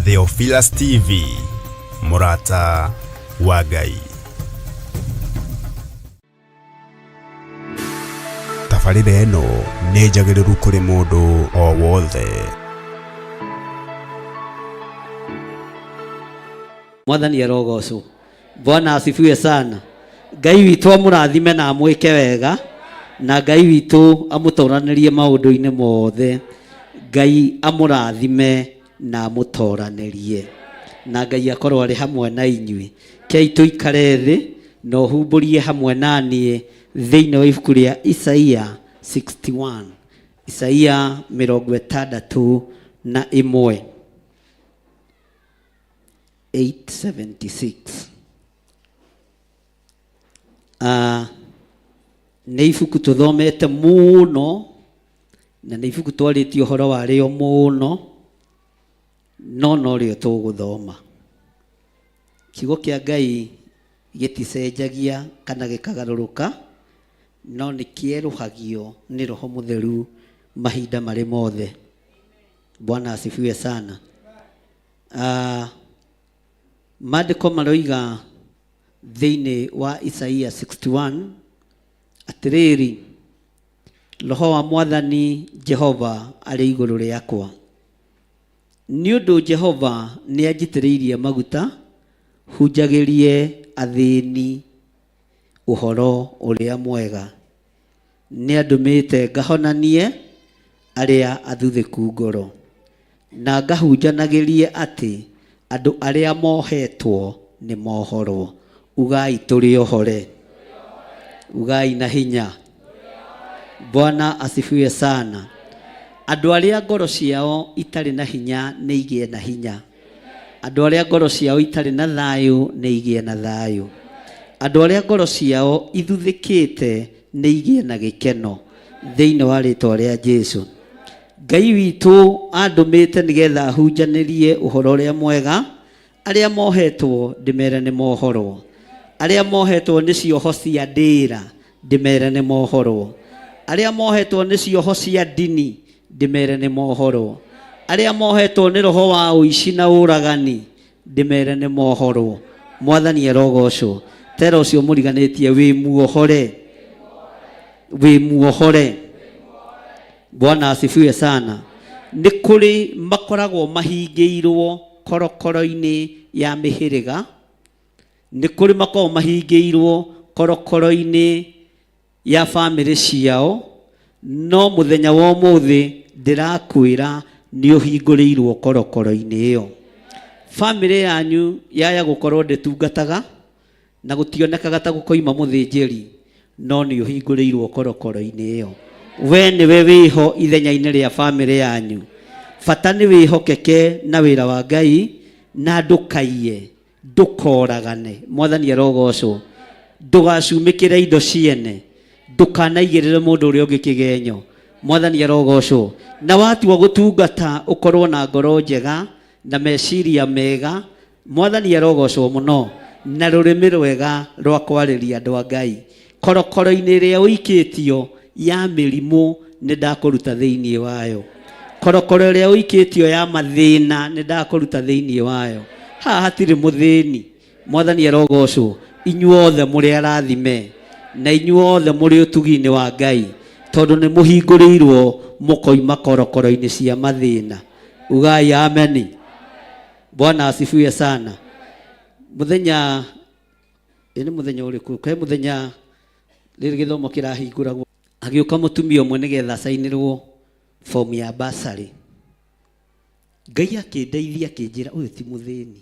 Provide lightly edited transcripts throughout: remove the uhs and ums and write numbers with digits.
Theophilus TV, Murata wa Ngai. Tabarĩra ĩno nĩ njagĩrĩru kũrĩ mũndũ o wothe. Mwathani arogocwo. Bwana asifiwe sana. Ngai witũ amũrathime na amwĩke wega, na Ngai witũ amũtoranĩrie maũndũ-inĩ mothe. Ngai amũrathime na amũtoranĩrie, na Ngai akorwo arĩ hamwe na inyuĩ. Kei tũikare thĩ na ũhumbũrie hamwe naniĩ thĩinĩ wa ibuku rĩa Isaia 61. Isaia 61 876. Nĩ ibuku tũthomete mũno na nĩ ibuku twarĩtie ũhoro warĩo mũno, no rĩo tũgũthoma. Kiugo kĩa Ngai gĩticenjagia kana gĩkagarũrũka, no nĩ kĩerũhagio nĩ Roho Mũtheru mahinda marĩ mothe. Bwana asifiwe sana. Maandĩko maroiga thĩinĩ wa Isaia 61 atĩrĩrĩ: Roho wa Mwathani Jehova arĩ igũrũ rĩakwa, nĩ ũndũ Jehova nĩ anjitĩrĩirie maguta hunjagĩrie athĩni ũhoro ũrĩa mwega. Nĩ andũmĩte ngahonanie arĩa athuthĩku ngoro, na ngahunjanagĩrie atĩ andũ arĩa mohetwo nĩ mohorwo. Ugai tũrĩ ohore, ugai na hinya. Bwana asifiwe sana. Andũ arĩa ngoro ciao itarĩ na hinya nĩ igĩe na hinya. Andũ arĩa ngoro ciao itarĩ na thayũ nĩ igĩe na thayũ. Andũ arĩa ngoro ciao ithuthĩkĩte nĩ igĩe na gĩkeno thĩinĩ wa rĩĩtwa rĩa Jesũ. Ngai witũ andũmĩte nĩgetha hunjanĩrie ũhoro ũrĩa mwega. Arĩa mohetwo ndĩmere nĩ mohorwo. Arĩa mohetwo nĩ cioho cia ndĩra ndĩmere nĩ mohorwo. Arĩa mohetwo nĩ cioho cia ndini ndĩmere nĩ mohorwo. Arĩa mohetwo nĩ roho wa ũici na ũragani ndĩmere nĩ mohorwo. Mwathani arogocwo. Tera ũcio mũriganĩtie wĩ muohore, wĩ muohore. Bwana asifiwe sana. Nĩ kũrĩ makoragwo mahingĩirwo korokoro-inĩ ya mĩhĩrĩga. Nĩ kũrĩ makoragwo mahingĩirwo korokoro-inĩ ya bamĩrĩ ciao, no mũthenya wa ũmũthĩ ndĩrakwĩra nĩ ũhingũrĩirwo korokoro-inĩ ĩyo. Bamĩrĩ yanyu yaya gũkorwo ndĩtungataga na gũtionekaga ta gũkoima mũthĩnjĩri, no nĩ ũhingũrĩirwo korokoro-inĩ ĩyo. We nĩwe wĩho ithenya-inĩ rĩa bamĩrĩ yanyu. Bata nĩ wĩhokeke na wĩra wa Ngai na ndũkaiye, ndũkoragane. Mwathani arogocwo. Ndũgacumĩkĩre indo ciene, ndũkanaigĩrĩre mũndũ ũrĩa ũngĩ kĩgenyo. Mwathani arogocwo. Na watua gũtungata ũkorwo na ngoro njega na meciria mega. Mwathani arogocwo mũno. Na rũrĩmĩ rwega rwa kwarĩria andũ a Ngai. Korokoro-inĩ ĩrĩa ũikĩtio ya mĩrimũ nĩ ndakũruta thĩinĩ wayo. Korokoro ĩrĩa ũikĩtio ya mathĩna nĩ ndakũruta thĩinĩ wayo. Haha hatirĩ mũthĩni. Mwathani arogocwo. Inyuothe mũrĩ arathime na inyuothe mũrĩ ũtugi-inĩ wa Ngai, tondũ nĩ mũhingũrĩirwo mũkoima korokoro-inĩ cia mathĩna. Ugai ameni. Bwana asifiwe sana. Mũthenya nĩ mũthenya ũrĩkũ? Kaĩ mũthenya rĩrĩ gĩthomo kĩrahingũragwo, agĩũka mũtumia ũmwe nĩgetha acainĩrwo fomu ya bursary. Ngai akĩndeithia akĩnjĩra ũyũ ti mũthĩni.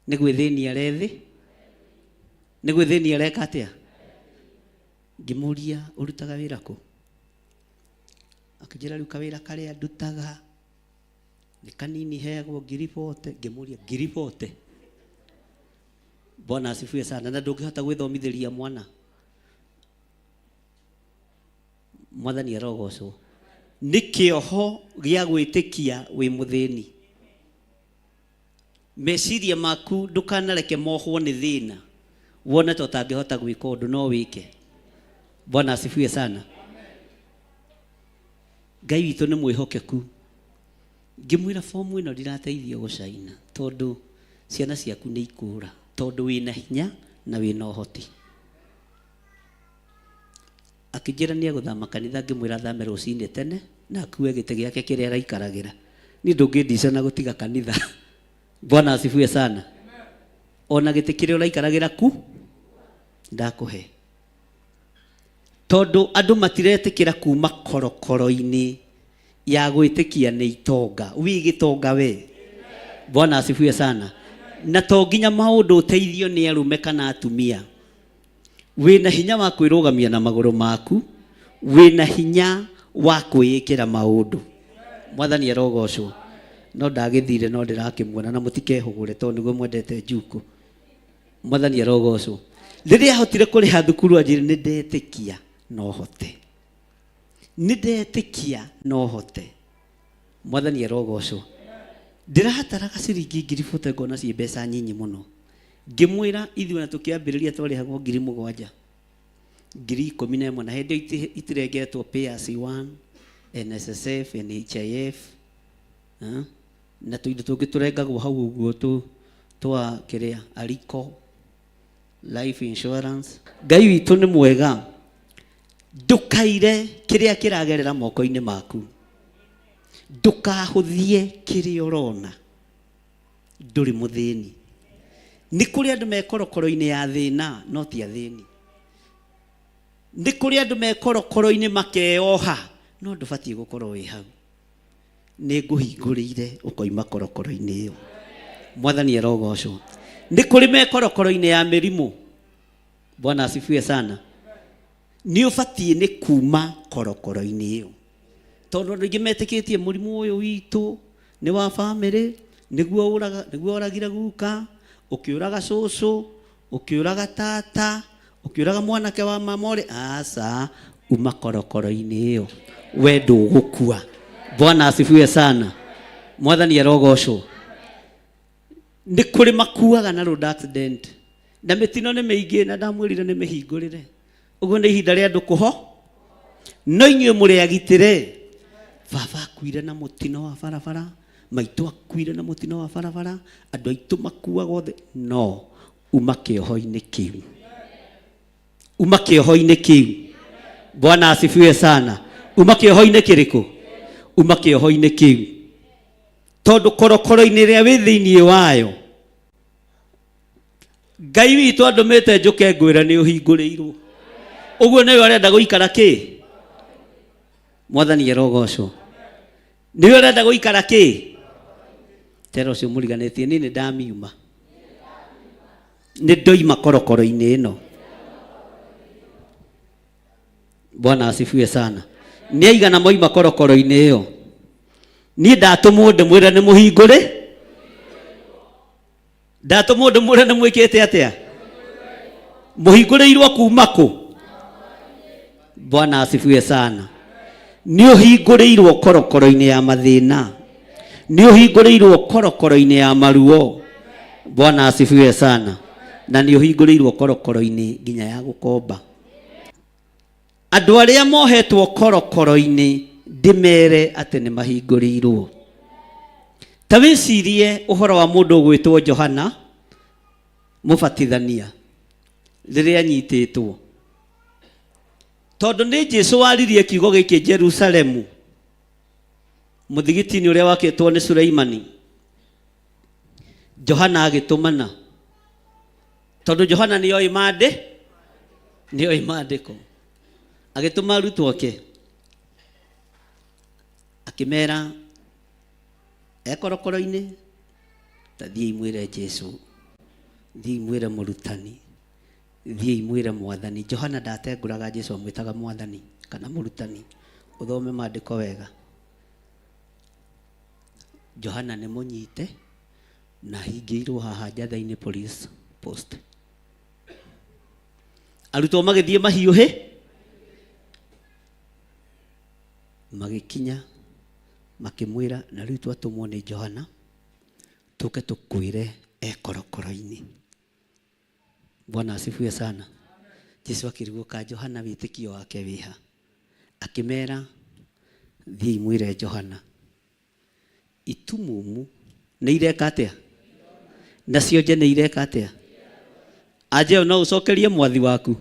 Nĩ gwĩthĩnia arethi? Nĩ gwĩthĩnia areka atĩa? Ngĩmũria ũrutaga wĩra kũ? Akĩnjĩra rĩu kawĩra karĩa ndutaga nĩ kanini heagwo ngiribote. Ngĩmũria ngiribote? Bwana asifiwe sana. Na ndũngĩhota gwĩthomithĩria mwana? Mwathani arogocwo. Nĩ kĩoho gĩa gwĩtĩkia wĩ mũthĩni. Meciria maku ndũkanareke mohwo nĩ thĩna, wone ta ũtangĩhota gwĩka ũndũ no wĩke. Bwana asifiwe sana. Ngai witũ nĩ mwĩhokeku. ngimwira fomu ino ndirateithio gucaina tondu ciana ciaku ni ikura tondu wina hinya na wina uhoti. Akijira ni aguthama kanitha ngimwira thame rucini tene na akue gite giake kiria araikaragira ni ndungindisha na gutiga kanitha. Bwana asifiwe sana. Ona gite kiria araikaragira ku ndakuhe tondu andu matiretikira kuma korokoro-ini ya gwitikia ni itonga wi gitonga we. Bwana asifiwe sana. Na to nginya maundu uteithio ni arume kana atumia. Wina hinya wa kwirugamia na maguru maku, wina hinya wa kwiyikira maundu. Mwathani arogocwo. No ndagithire no ndirakimuona na mutikehugure tondu niguo mwendete njuku. Mwathani arogocwo. Riria hotire kuriha thukuru anjire ni ndetikia no hote. Ni ndetikia no hote. Mwathani arogocwo. Ndirahataraga ciringi 40 ngona ci mbeca nyinyi muno. Ngimwira ithuĩ na tukiambiriria twarihagwo 7,000 11,000 na hindi itirengetwo PRC1 NSSF NHIF na tuindo tungi turengagwo hau uguo twa kiria Aliko life insurance. Ngai witu ni mwega. Ndukaire kiria kiragerera moko-ini maku. Ndukahuthie kiria urona. Nduri muthini. Ni kuri andu mekorokoro-ini ya thina no ti athini. Ni kuri andu mekorokoro-ini makeoha no ndubatie gukorwo wi hau. Ni nguhingurire ukoima korokoro-ini iyo. Mwathani arogocwo. Ni kuri mekorokoro-ini ya mirimu. Bwana asifiwe sana. Ni ubatie ni kuma korokoro-ini iyo. Tondu andu aingi metikitie murimu uyu witu ni wa family niguo uragira guka, ukiuraga cucu, ukiuraga tata, ukiuraga mwanake wa mamore. Asa uma korokoro-ini iyo we ndugukua. Bwana asifiwe sana. Mwathani arogocwo. Ni kuri makuaga na road accident na mitino ni miingi na ndamwirire ni mihingurire. Uguo ni ihinda ria andu kuho no inyuĩ muri agitire. Baba akuire na mutino wa barabara, maitu akuire na mutino wa barabara, andu aitu makuaga othe. No uma kĩoho-inĩ kiu, uma kĩoho-inĩ kiu. Bwana asifiwe sana. Uma kĩoho-inĩ kĩrĩkũ? Uma kĩoho-inĩ kiu. Tondu korokoro-ini ria wi thiini wayo Ngai witu andumite njuke ngwira ni uhinguriirwo. Uguo niwe arenda guikara ki? Mwathani arogocwo. Niwe arenda guikara ki? Tero cio muriganitie ni ndamiuma. Ni ndoima korokoro-ini ino. Bwana asifiwe sana. Ni aigana moima korokoro-ini iyo. Ni ndatumwo ndimwira ni muhingure. Ndatumwo ndimwira ni mwikite atia? Muhinguriirwo kuma ku? Bwana asifiwe sana. Ni uhinguriirwo korokoro-ini ya mathina. Ni uhinguriirwo korokoro-ini ya maruo. Bwana asifiwe sana. Na ni uhinguriirwo korokoro-ini nginya ya gukomba. Andu aria mohetwo korokoro-ini ndimere ati ni mahinguriirwo. Ta wicirie uhoro wa mundu gwitwo Johana mubatithania riria anyititwo. Tondu ni Jesu waririe kiugo giki Jerusalemu muthigiti-ini uria wakitwo ni Sulaimani. Johana agitumana tondu Johana ni oi maandiko agituma arutwo ake akimera ekorokoro-ini tathii mwire Jesu, thii mwire murutani, thii mwire mwathani. Johana ndatenguraga Jesu amwitaga mwathani kana murutani. Uthome maandiko wega. Johana ni munyite na hingirwo haha njatha-ini police post. Arutwo magithie mahiuhi magikinya makimwira na riu twatumwo ni Johana tuke tukwire ekorokoro-ini. Bwana asifiwe sana. Jesu akiriguka Johana witikio wake wiha akimera thii mwire Johana itumumu nĩ ireka atia nacio nje nĩ ireka atia aje no ucokerie mwathi waku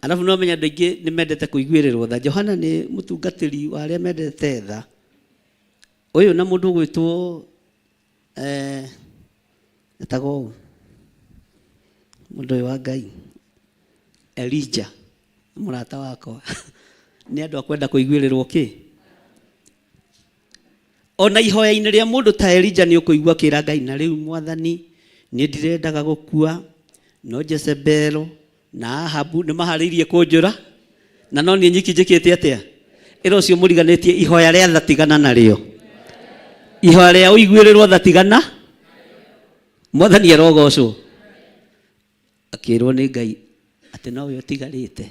alafu no menya andũ aingĩ nĩ mendete kũiguĩrĩrwo tha. Johana nĩ mũtungatĩri wa arĩa mendete tha. Ũyũ na mũndũ gwĩtwo etagwo mũndũ wa Ngai Elijah mũrata wakwa nĩ andũ akwenda kũiguĩrĩrwo kĩ ona ihoya-inĩ rĩa mũndũ ta Elijah nĩ ũkũigua kĩra Ngai na rĩu Mwathani nĩ ndirendaga gũkua no Jezebel na Ahabu nĩ maharĩirie kũnjũra na no niĩ nyiki njĩkĩte atĩa ĩro cio mũriganĩtie ihoya rĩa thatigana narĩo ihoya rĩa ũiguĩrĩrwo thatigana Mwathani arogocwo akĩrwo nĩ Ngai atĩ no ũyũ ũtigarĩte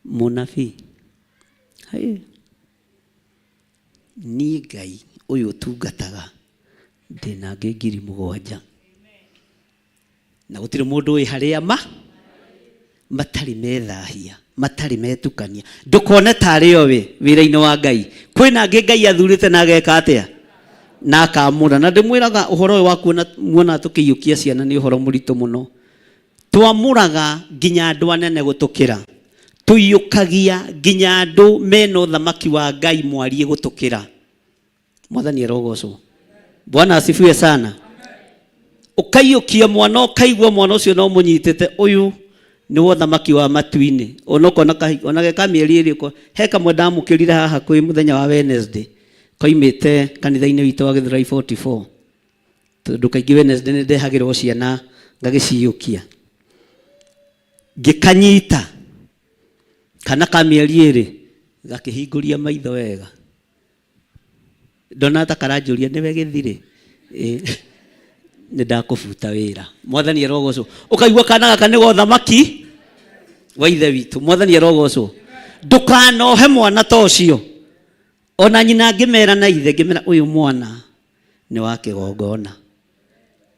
mũnabii niĩ Ngai ũyũ ũtungataga ndĩna angĩ 7,000 na gũtirĩ mũndũ wĩ harĩa matarĩ methahia matarĩ metukania ndũkone tarĩ o we wĩra-inĩ wa Ngai kwĩna angĩ Ngai athurĩte na ageka atĩa na akamũra na ndĩmwĩraga ũhoro ũyũ wa muona tũkĩiyũkia ciana nĩ ũhoro mũritũ mũno twamũraga nginya andũ anene gũtũkĩra tũiyũkagia nginya andũ mena ũthamaki wa Ngai mwarie gũtũkĩra. Mwathani arogocwo. Bwana asifiwe sana. Ũkaiyũkia mwana ũkaigua mwana ũcio no mũnyitĩte ũyũ nĩ ũthamaki wa matu-inĩ ona geka mĩeri ĩrĩ he kamwe ndamũkĩrire haha kwĩ mũthenya wa Wednesday koimĩte kanitha-inĩ witũ wa Githurai 44 tondũ kaingĩ Wednesday nĩ ndehagĩrwo ciana ngagĩciyũkia ngĩkanyita kana ka mĩeri ĩrĩ gakĩhingũria maitho wega ndona ta karanjũria nĩwe gĩthirĩ nĩ ndakũbuta wĩra. Mwathani arogocwo. Ũkaigua kana gaka nĩ gothamaki wa ithe witũ. Mwathani arogocwo. Ndũkanohe mwana ta ũcio ona nyina ngĩmera na ithe ngĩmera ũyũ mwana nĩ wa kĩgongona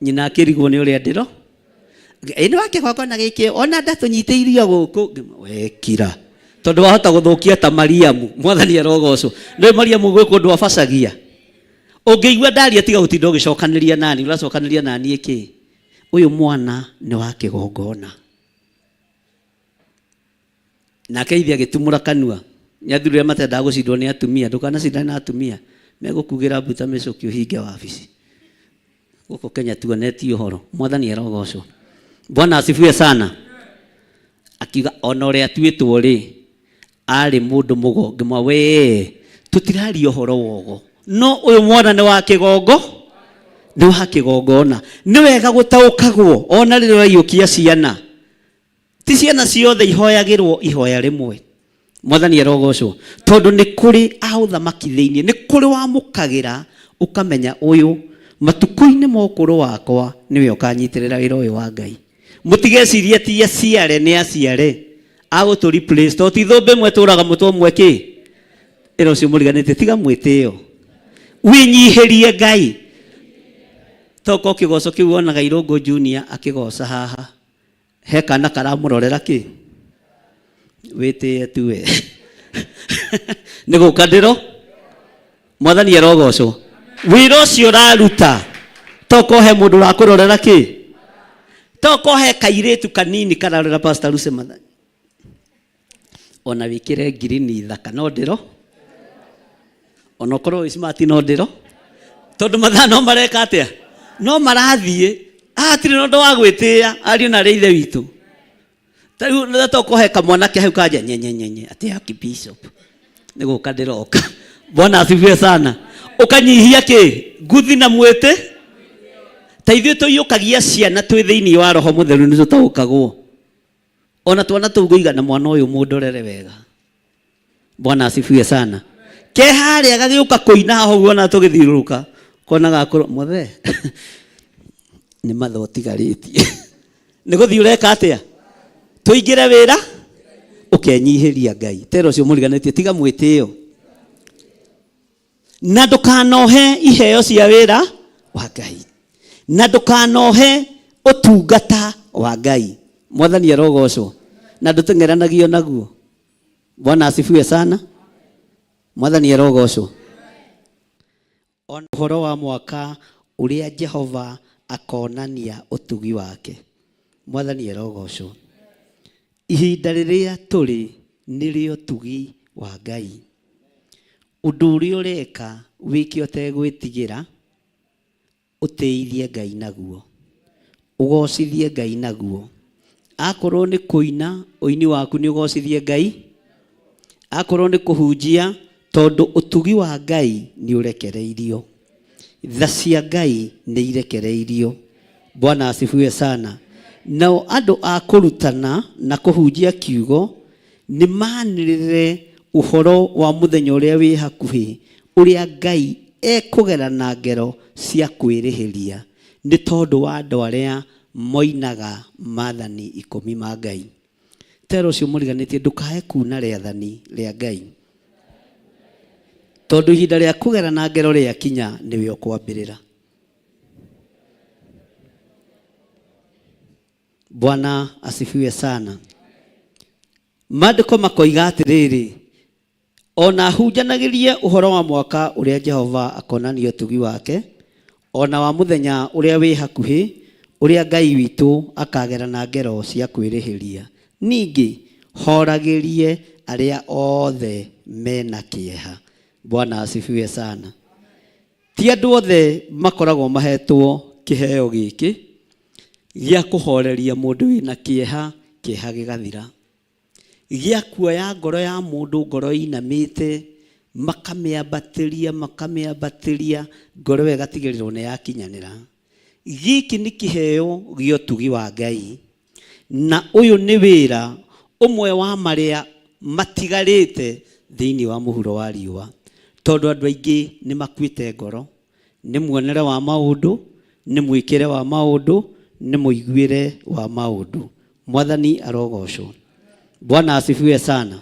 nyina akĩrigwo nĩ ũrĩa ndĩro nĩ wa kĩgongona gĩkĩ ona ndatũnyitĩirio gũkũ wekira tondũ wahota gũthũkia ta Mariamu. Mwathani arogocwo. Nĩ Mariamu gwĩ kũndũ abacagia ũngĩigua ndaria tiga gũtinda ũgĩcokanĩria nani ũracokanĩria nani ĩkĩ ũyũ mwana nĩ wa kĩgongona nake ithe agĩtumũra kanua nĩathurire matendaga gũcindwo nĩ atumia ndũkanacindane na atumia megũkugĩra mbuta mĩcoki ũhinge wabici gũkũ Kenya tuonetie ũhoro. Mwathani arogocwo. Bwana asifiwe sana. Akiuga ona ũrĩa atuĩtwo rĩ arĩ mũndũ mũgonge mwa we tũtiraria ũhoro wogo no ũyũ mwana nĩ wa kĩgongo nĩ wa kĩgongona nĩ wega gũtaũkagwo ona rĩrĩa ũraiyũkia ciana ti ciana ciothe ihoyagĩrwo ihoya rĩmwe. Mwathani arogocwo. Tondũ nĩ kũrĩ a ũthamaki thĩinĩ nĩ kũrĩ wamũkagĩra ũkamenya ũyũ matukũ-inĩ ma ũkũrũ wakwa nĩwe ũkanyitĩrĩra wĩra ũyũ wa Ngai. Mũtigecirie ti aciare nĩ aciare agũtũ replace to ti thũmbĩ mwe tũraga mũtwe ũmwe kĩ ĩro ũcio mũriganĩte tiga mwĩtĩo winyihĩrie Ngai. Toko kĩgoco kĩu wonaga Irũngũ Junior akĩgoca haha he kana karamũrorera kĩ wĩtĩe tu we nĩ gũka ndĩro. Mwathani arogocwo. Wĩra ũcio ũraruta toko he mũndũ ũrakũrorera kĩ toko he kairĩtu kanini kararora Pastor Lucy Mathani ona wĩkĩre ngirini thaka no ndĩro ona ũkorwo smart no ndĩro tondũ mathaa no mareka atĩa no marathiĩ hatirĩ na ũndũ wa gwĩtĩĩa ariũ na arĩa ithe witũ. Tarĩu nĩ toko he kamwanake hau kanja nyenyenyenye atĩ Archbishop nĩ gũka ndĩroka. Bwana asifiwe sana. Ũkanyihia kĩ nguthi na mwĩtĩ ta ithuĩ tũiyũkagia ciana twĩ thĩinĩ wa Roho Mũtheru nĩ tũtaũkagwo ona twana tũgũigana mwana ũyũ mũndorere wega. Bwana asifiwe sana. Ke harĩa gagĩũka kũina haho ona tũgĩthiũrũrũka kona gakũrwo mothe nĩ matho tigarĩtie nĩ gũthiĩ ũreka atĩa tũingĩre wĩra ũkenyihĩria Ngai. Tero ũcio mũriganĩtie tiga mwĩtĩo na ndũkanohe iheo cia wĩra wa Ngai na ndũkanohe ũtungata wa Ngai. Mwathani arogocwo. Na ndũteng'eranagio naguo. Bwana asifiwe sana. Mwathani arogocwo. ona horo wa mwaka uria Jehova akonania utugi wake. Mwathani erogocwo. Ihinda riria turi nirio tugi wa Ngai. Undu uria ureka wiki otegwitigira uteithie Ngai naguo, ugocithie Ngai naguo. Akorwo ni kuina, uini waku ni ugocithie Ngai. Akorwo ni kuhunjia, tondu utugi wa Ngai ni urekereirio. Tha cia Ngai ni irekereirio. Bwana asifiwe sana. Nao andu a kurutana na kuhunjia kiugo ni manirire uhoro wa muthenya uria wi hakuhi, uria Ngai ekugera na ngero cia kwirihiria, ni tondu wa andu aria moinaga maathani 10 ma Ngai. Tero cio muriganitie ndukae kuna riathani ria Ngai, tondu ihinda ria kugera na ngero ria kinya niwe ukwambirira. Bwana asifiwe sana. Maandiko makoiga atiriri, ona hunjanagirie uhoro wa mwaka uria Jehova akonania utugi wake, ona wa muthenya uria wi hakuhi, uria Ngai witu akagera na ngero cia kwirihiria. Ningi horagirie aria othe mena kieha. Bwana asifiwe sana. Ti andu othe makoragwo mahetwo kiheo giki gia kuhoreria mundu wina kieha, kieha gigathira. Gia kuoya ngoro ya mundu, ngoro inamite, makameambatiria ngoro igatigirirwo ni yakinyanira. Giki ni kiheo gio tugi wa Ngai, na uyu ni wira umwe wa maria matigarite thiini wa muhuro wa riua, tondu andu aingi ni makuite ngoro, ni muonere wa maundu, ni mwikire wa maundu, ni muiguire wa maundu. Mwathani arogocwo. Bwana asifiwe sana.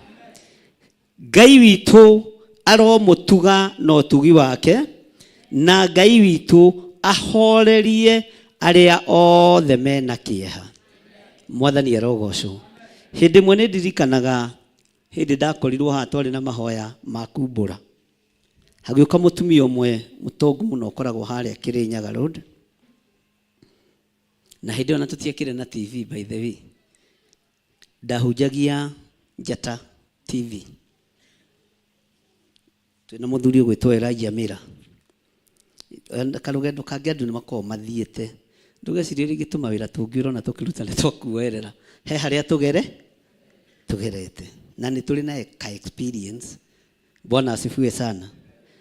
Ngai witu aromutuga no tugi wake, na Ngai witu ahorerie aria othe mena kieha. Mwathani arogocwo. Hindi mwe ndirikanaga hindi ndakorirwo ha twari na mahoya ma kumbura. Hagiuka mutumia umwe mutongu muno ukoragwo haria Kirinyaga Road. Na hindi ona tutiakire na TV by the way. Ndahunjagia Njata TV. Twina muthuri gwitwo Elijah Mira. Karugendo kangi andu ni makorwo mathiete. Ndugecirie rigituma wira tungiura na tukiruta ni twakuerera. He haria tugerete. Na ni tuli na ka experience. Bwana asifiwe sana.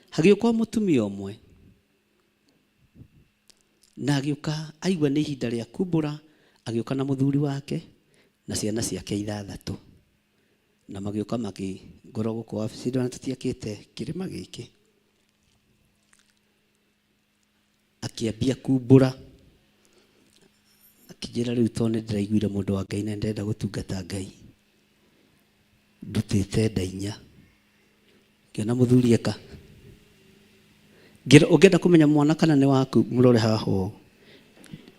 Hagiuka mutumia umwe. Na agiuka aigua ni ihinda ria kumbura, agiuka na muthuri wake na ciana ciake 6. Na magiuka ngoro guku wabici na tutiakite kirima giki. Akiambia kumbura, akijira riu tone ndiraiguire mundu wa Ngai na ndenda gutungata Ngai. Ndutite ndainya. Kiona muthuri eka. Ungenda kumenya mwana kana ni waku, murore haho.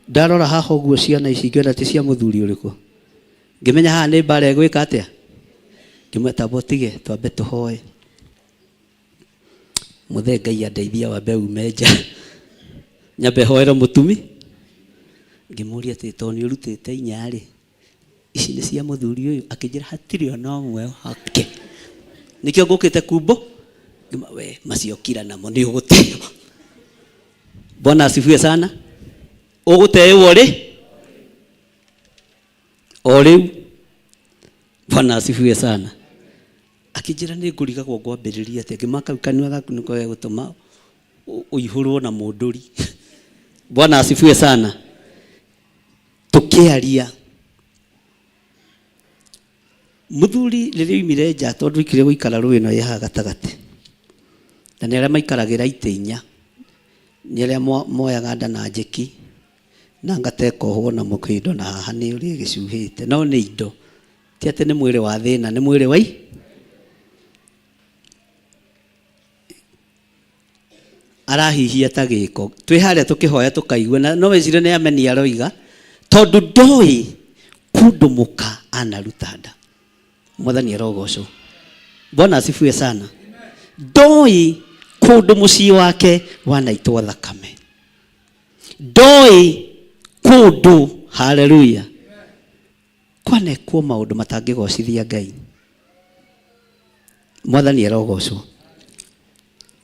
Ndarora haho guo ciana ici ngenda ti cia muthuri uriku. Ngimenya haha ni mbara egwika atia. Ngimweta botige twambe tuhoe. Muthe Ngai andeithia wambe umenja. Nyambe hoera mutumi. Ngimuria ati toni urutite inyari. Ici ni cia muthuri uyu, akijira hatiri ona umwe hake. Nikio ngukite kumbo. We maciokira namo ni uguteo. Bwana asifiwe sana. Uguteo ori Bwana asifiwe sana. Akijira ni ngurigagwo ngwambiriria ati ngimaka kanwa gaku niko gutuma uihurwo na munduri. Bwana asifiwe sana. Tukiaria muthuri riria imire nja tondu ikire guikara ruino ya gatagati. Na ni aria maikaragira itinya, ni aria moyaga nda na njeki na ngateka ho na mukindo na haha ni uri gicuhite, no ni indo ti ati ni mwiri wa thina, ni mwiri wai. Arahihia ta giko twi haria tukihoya tukaigua, no wecire ni ameni aroiga tondu ndoi kundumuka anarutada. Mwathani arogocwo. Bwana asifiwe sana. Ndoi kundu mucii wake wanaitwo thakame. Ndoi kundu, haleluya, kwanekuo maundu matangigocithia Ngai. Mwathani arogocwo.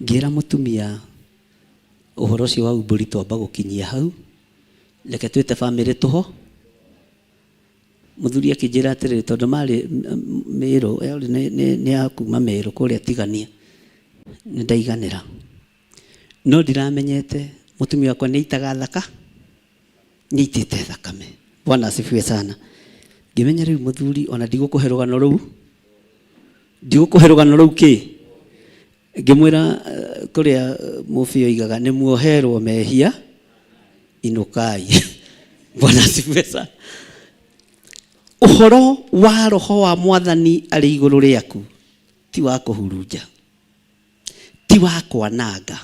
Ngira mutumia uhoro ucio wa umburi twamba gukinyia hau, reke twite family tuho. Muthuri akinjira atiriri tondu mari Meru ni akuma Meru kuria tigania ni ndaiganira, no ndiramenyete mutumia wakwa ni itaga thaka, ni itite thakame. Bwana asifiwe sana. Ngimenya riu muthuri ona ndigukuhe rugano ruu, ndigukuhe rugano ruu ki ngimwira kuria mufio igaga ni muoherwo mehia inukai. Bwana asifiwe sana. Uhoro wa roho wa Mwathani ari iguru riaku ti wa kuhurunja, ti wa kwananga.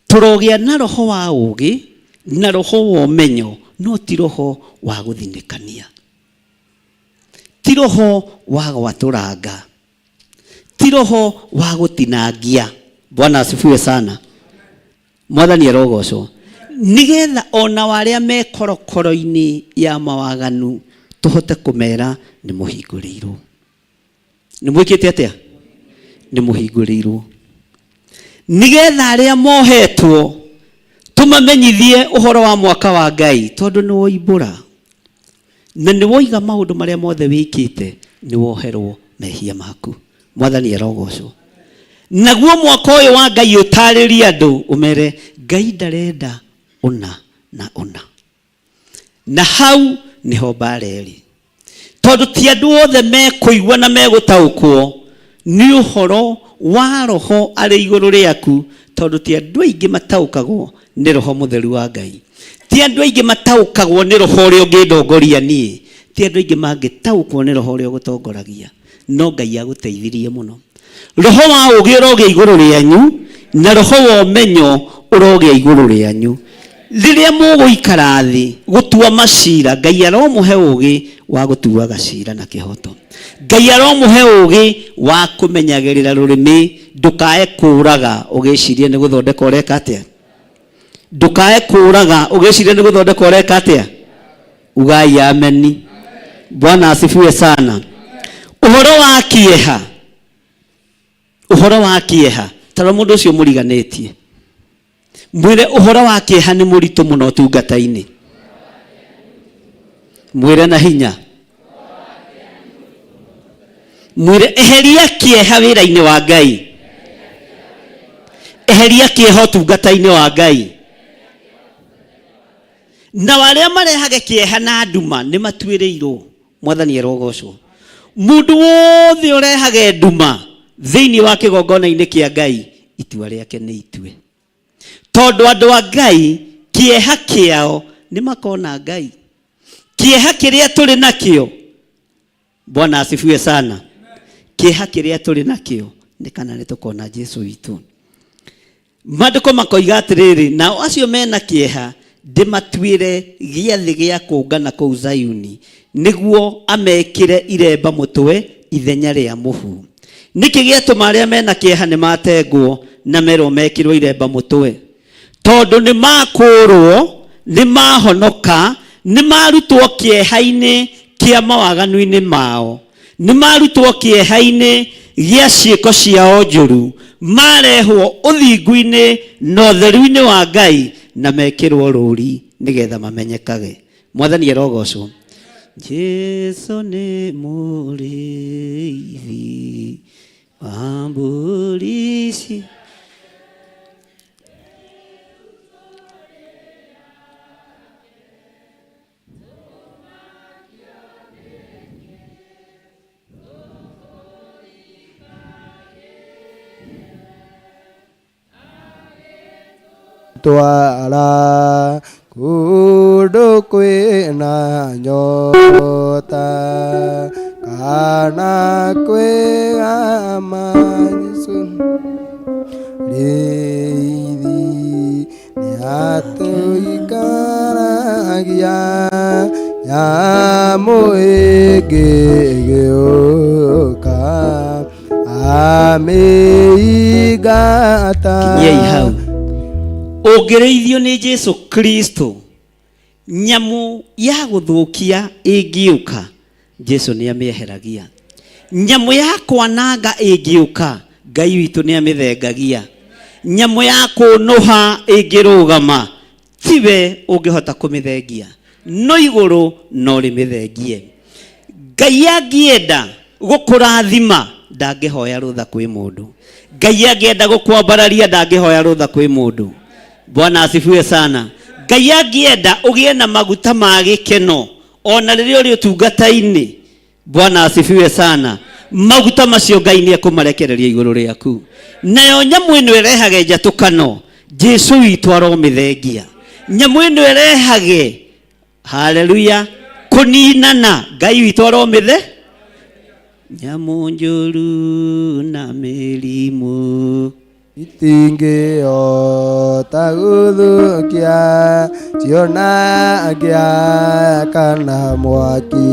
Turogia na roho wa ugi na roho wa umenyo, no ti roho wa guthinikania, ti roho wa gwaturanga, ti roho wa gutinangia. Bwana asifiwe sana. Mwathani arogocwo. Nigetha ona waria me korokoro-ini ya mawaganu tuhote kumera ni muhinguriirwo. Ni mwikite atia? Ni muhinguriirwo. Nigetha aria mohetwo tumamenyithie uhoro wa mwaka wa Ngai, tondu ni woimbura na ni woiga maundu maria mothe wikite, ni woherwo mehia maku. Mwathani arogocwo. Naguo mwaka uyu wa Ngai utariria andu umere Ngai ndarenda una na una. Na hau niho bareri, tondu ti andu othe mekuigua na megutaukwo ni uhoro wa roho ari iguru riaku, tondu ti andu aingi mataukagwo ni roho mutheru wa Ngai. Ti andu aingi mataukagwo ni roho uria ungindongoria nie, ti andu aingi mangitaukwo ni roho uria ugutongoragia, no Ngai aguteithirie muno. Roho wa ugi urogia iguru rianyu na roho wa umenyo urogia iguru rianyu. Riria muguikara thi gutua macira, Ngai aromuhe ugi wa gutua gacira na kihoto. Ngai aromuhe ugi wa kumenyagirira rurimi, ndukae kuraga ugiciria ni guthondeka ureka atia. Ndukae kuraga ugiciria ni guthondeka ureka atia. Ugai ameni. Bwana asifiwe sana. Uhoro wa kieha, uhoro wa kieha, tara mundu ucio muriganitie, mwire uhoro wa kieha ni muritu muno tungata-ini. Mwire na hinya, mwire eheria kieha wira-ini wa Ngai, eheria kieha tungata-ini wa Ngai. Na waria marehage kieha na nduma ni matuireirwo. Mwathani arogocwo. Mundu wothe urehage nduma thiini wa kigongona-ini kia Ngai, itua riake ni itue, tondu andu a Ngai kieha kiao ni makona Ngai. Kieha kiria turi nakio, Bwana asifiwe sana, kieha kiria turi nakio ni kana ni tukona Jesu witu. Maandiko makoiga atiriri, nao acio mena kieha ndimatuire giathi gia kungana kuu Zayuni, niguo amekire iremba mutwe ithenya ria muhu. Niki giatuma aria mena kieha ni matengwo na merwo mekirwo iremba mutwe, tondu ni makurwo, ni mahonoka, ni marutwo kieha-ini kia mawaganu-ini mao, ni marutwo kieha-ini gia ciiko ciao njuru, marehwo uthingu-ini na utheru-ini wa Ngai na mekirwo ruri nigetha mamenyekage. Mwathani arogocwo. Jesu ni murithi wa mbũri ici. Twara kundu kwina nyota kana kwigama Yesu rithi ni atuikaragia ya muingi giuka ameigata kinyei hau ũngĩrĩithio nĩ Jesu Kristo nyamu ya gũthũkia ĩngĩũka Jesu nĩ amĩeheragia nyamu ya kwananga ĩngĩũka Ngai witũ nĩ amĩthengagia nyamu ya kũnũha ĩngĩrũgama tiwe ũngĩhota kũmĩthengia no igũrũ no rĩmĩthengie Ngai angĩenda gũkũrathima ndangĩhoya rũtha kwĩ mũndũ Ngai angĩenda gũkwambararia ndangĩhoya rũtha kwĩ mũndũ Bwana asifiwe sana Ngai angĩenda ũgĩe na maguta ma gĩkeno ona rĩrĩa ũrĩ ũtungata-inĩ Bwana asifiwe sana maguta macio Ngai nĩ ekũmarekereria igũrũ rĩaku nayo nyamũ ĩno ĩrehage njatũkano Jesu witũ aromĩthengia nyamũ ĩno ĩrehage haleluya kũninana Ngai witũ aromĩthe nyamũ njũru na mĩrimũ itingĩhota gũthũkia cionagia kana mwaki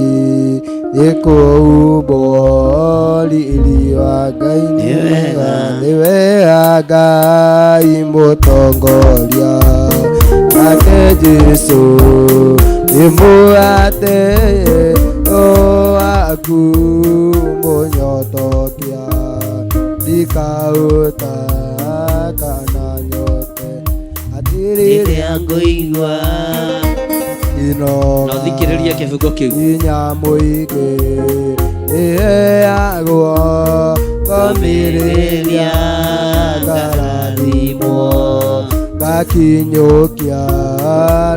ĩkũhumbwo riri wa Ngai nĩ wega Ngai mũtongoria nake Jesu nĩ mũgate waku mũnyotokia ndikaũtaka na nyote rĩrĩa ngũigua ino no thikĩrĩria kĩbungo kĩu nyamũ ingĩ ĩheagwo komĩrĩria ngarathimwo ngakinyũkia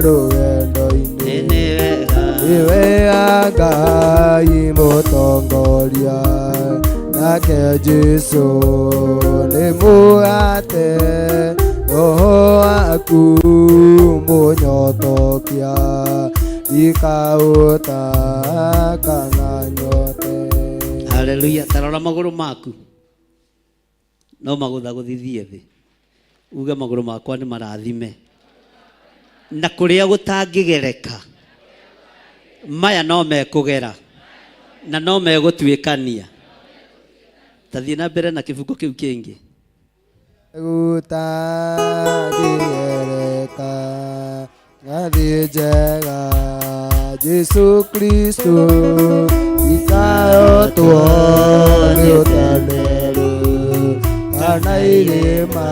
rũgendo-inĩ nĩ wega Ngai mũtongoria nake Jesu nĩ mũgate roho waku mũnyotokia ndikaũtaka na nyote haleluya tarora magũrũ maku no magũthagũthithie thĩ uge magũrũ makwa nĩ marathime na kũrĩa gũtangĩgereka maya no mekũgera na no megũtuĩkania tathiĩ na mbere na kĩbungo kĩu kĩngĩ gũtangĩgereka ngathĩ njega Jesu Kristo ikayotwo nĩ ũtemeru kana irĩma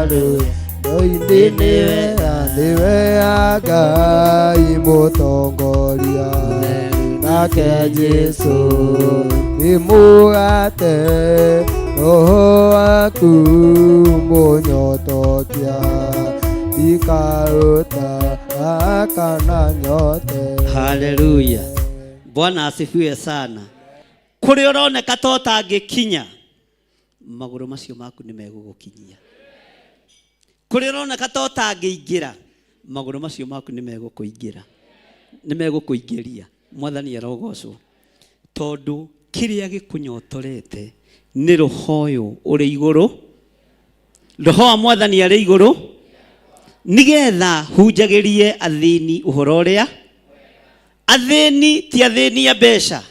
rũĩ-inĩ nĩ wega Ngai mũtongoria nake Jesu nĩ mũgate roho waku mũnyotokia ndikaũtaka na nyote haleluya Bwana asifiwe sana kũrĩa ũroneka ta ũtangĩkinya magũrũ macio maku nĩ megũgũkinyia kũrĩa ũroneka ta ũtangĩingĩra magũrũ macio maku nĩ megũkũingĩra nĩ megũkũingĩria Mwathani arogocwo tondũ kĩrĩa gĩkũnyotorete nĩ roho ũyũ ũrĩ igũrũ roho wa Mwathani arĩ igũrũ nigetha hunjagĩrie athĩni ũhoro ũrĩa athĩni ti athĩni a mbeca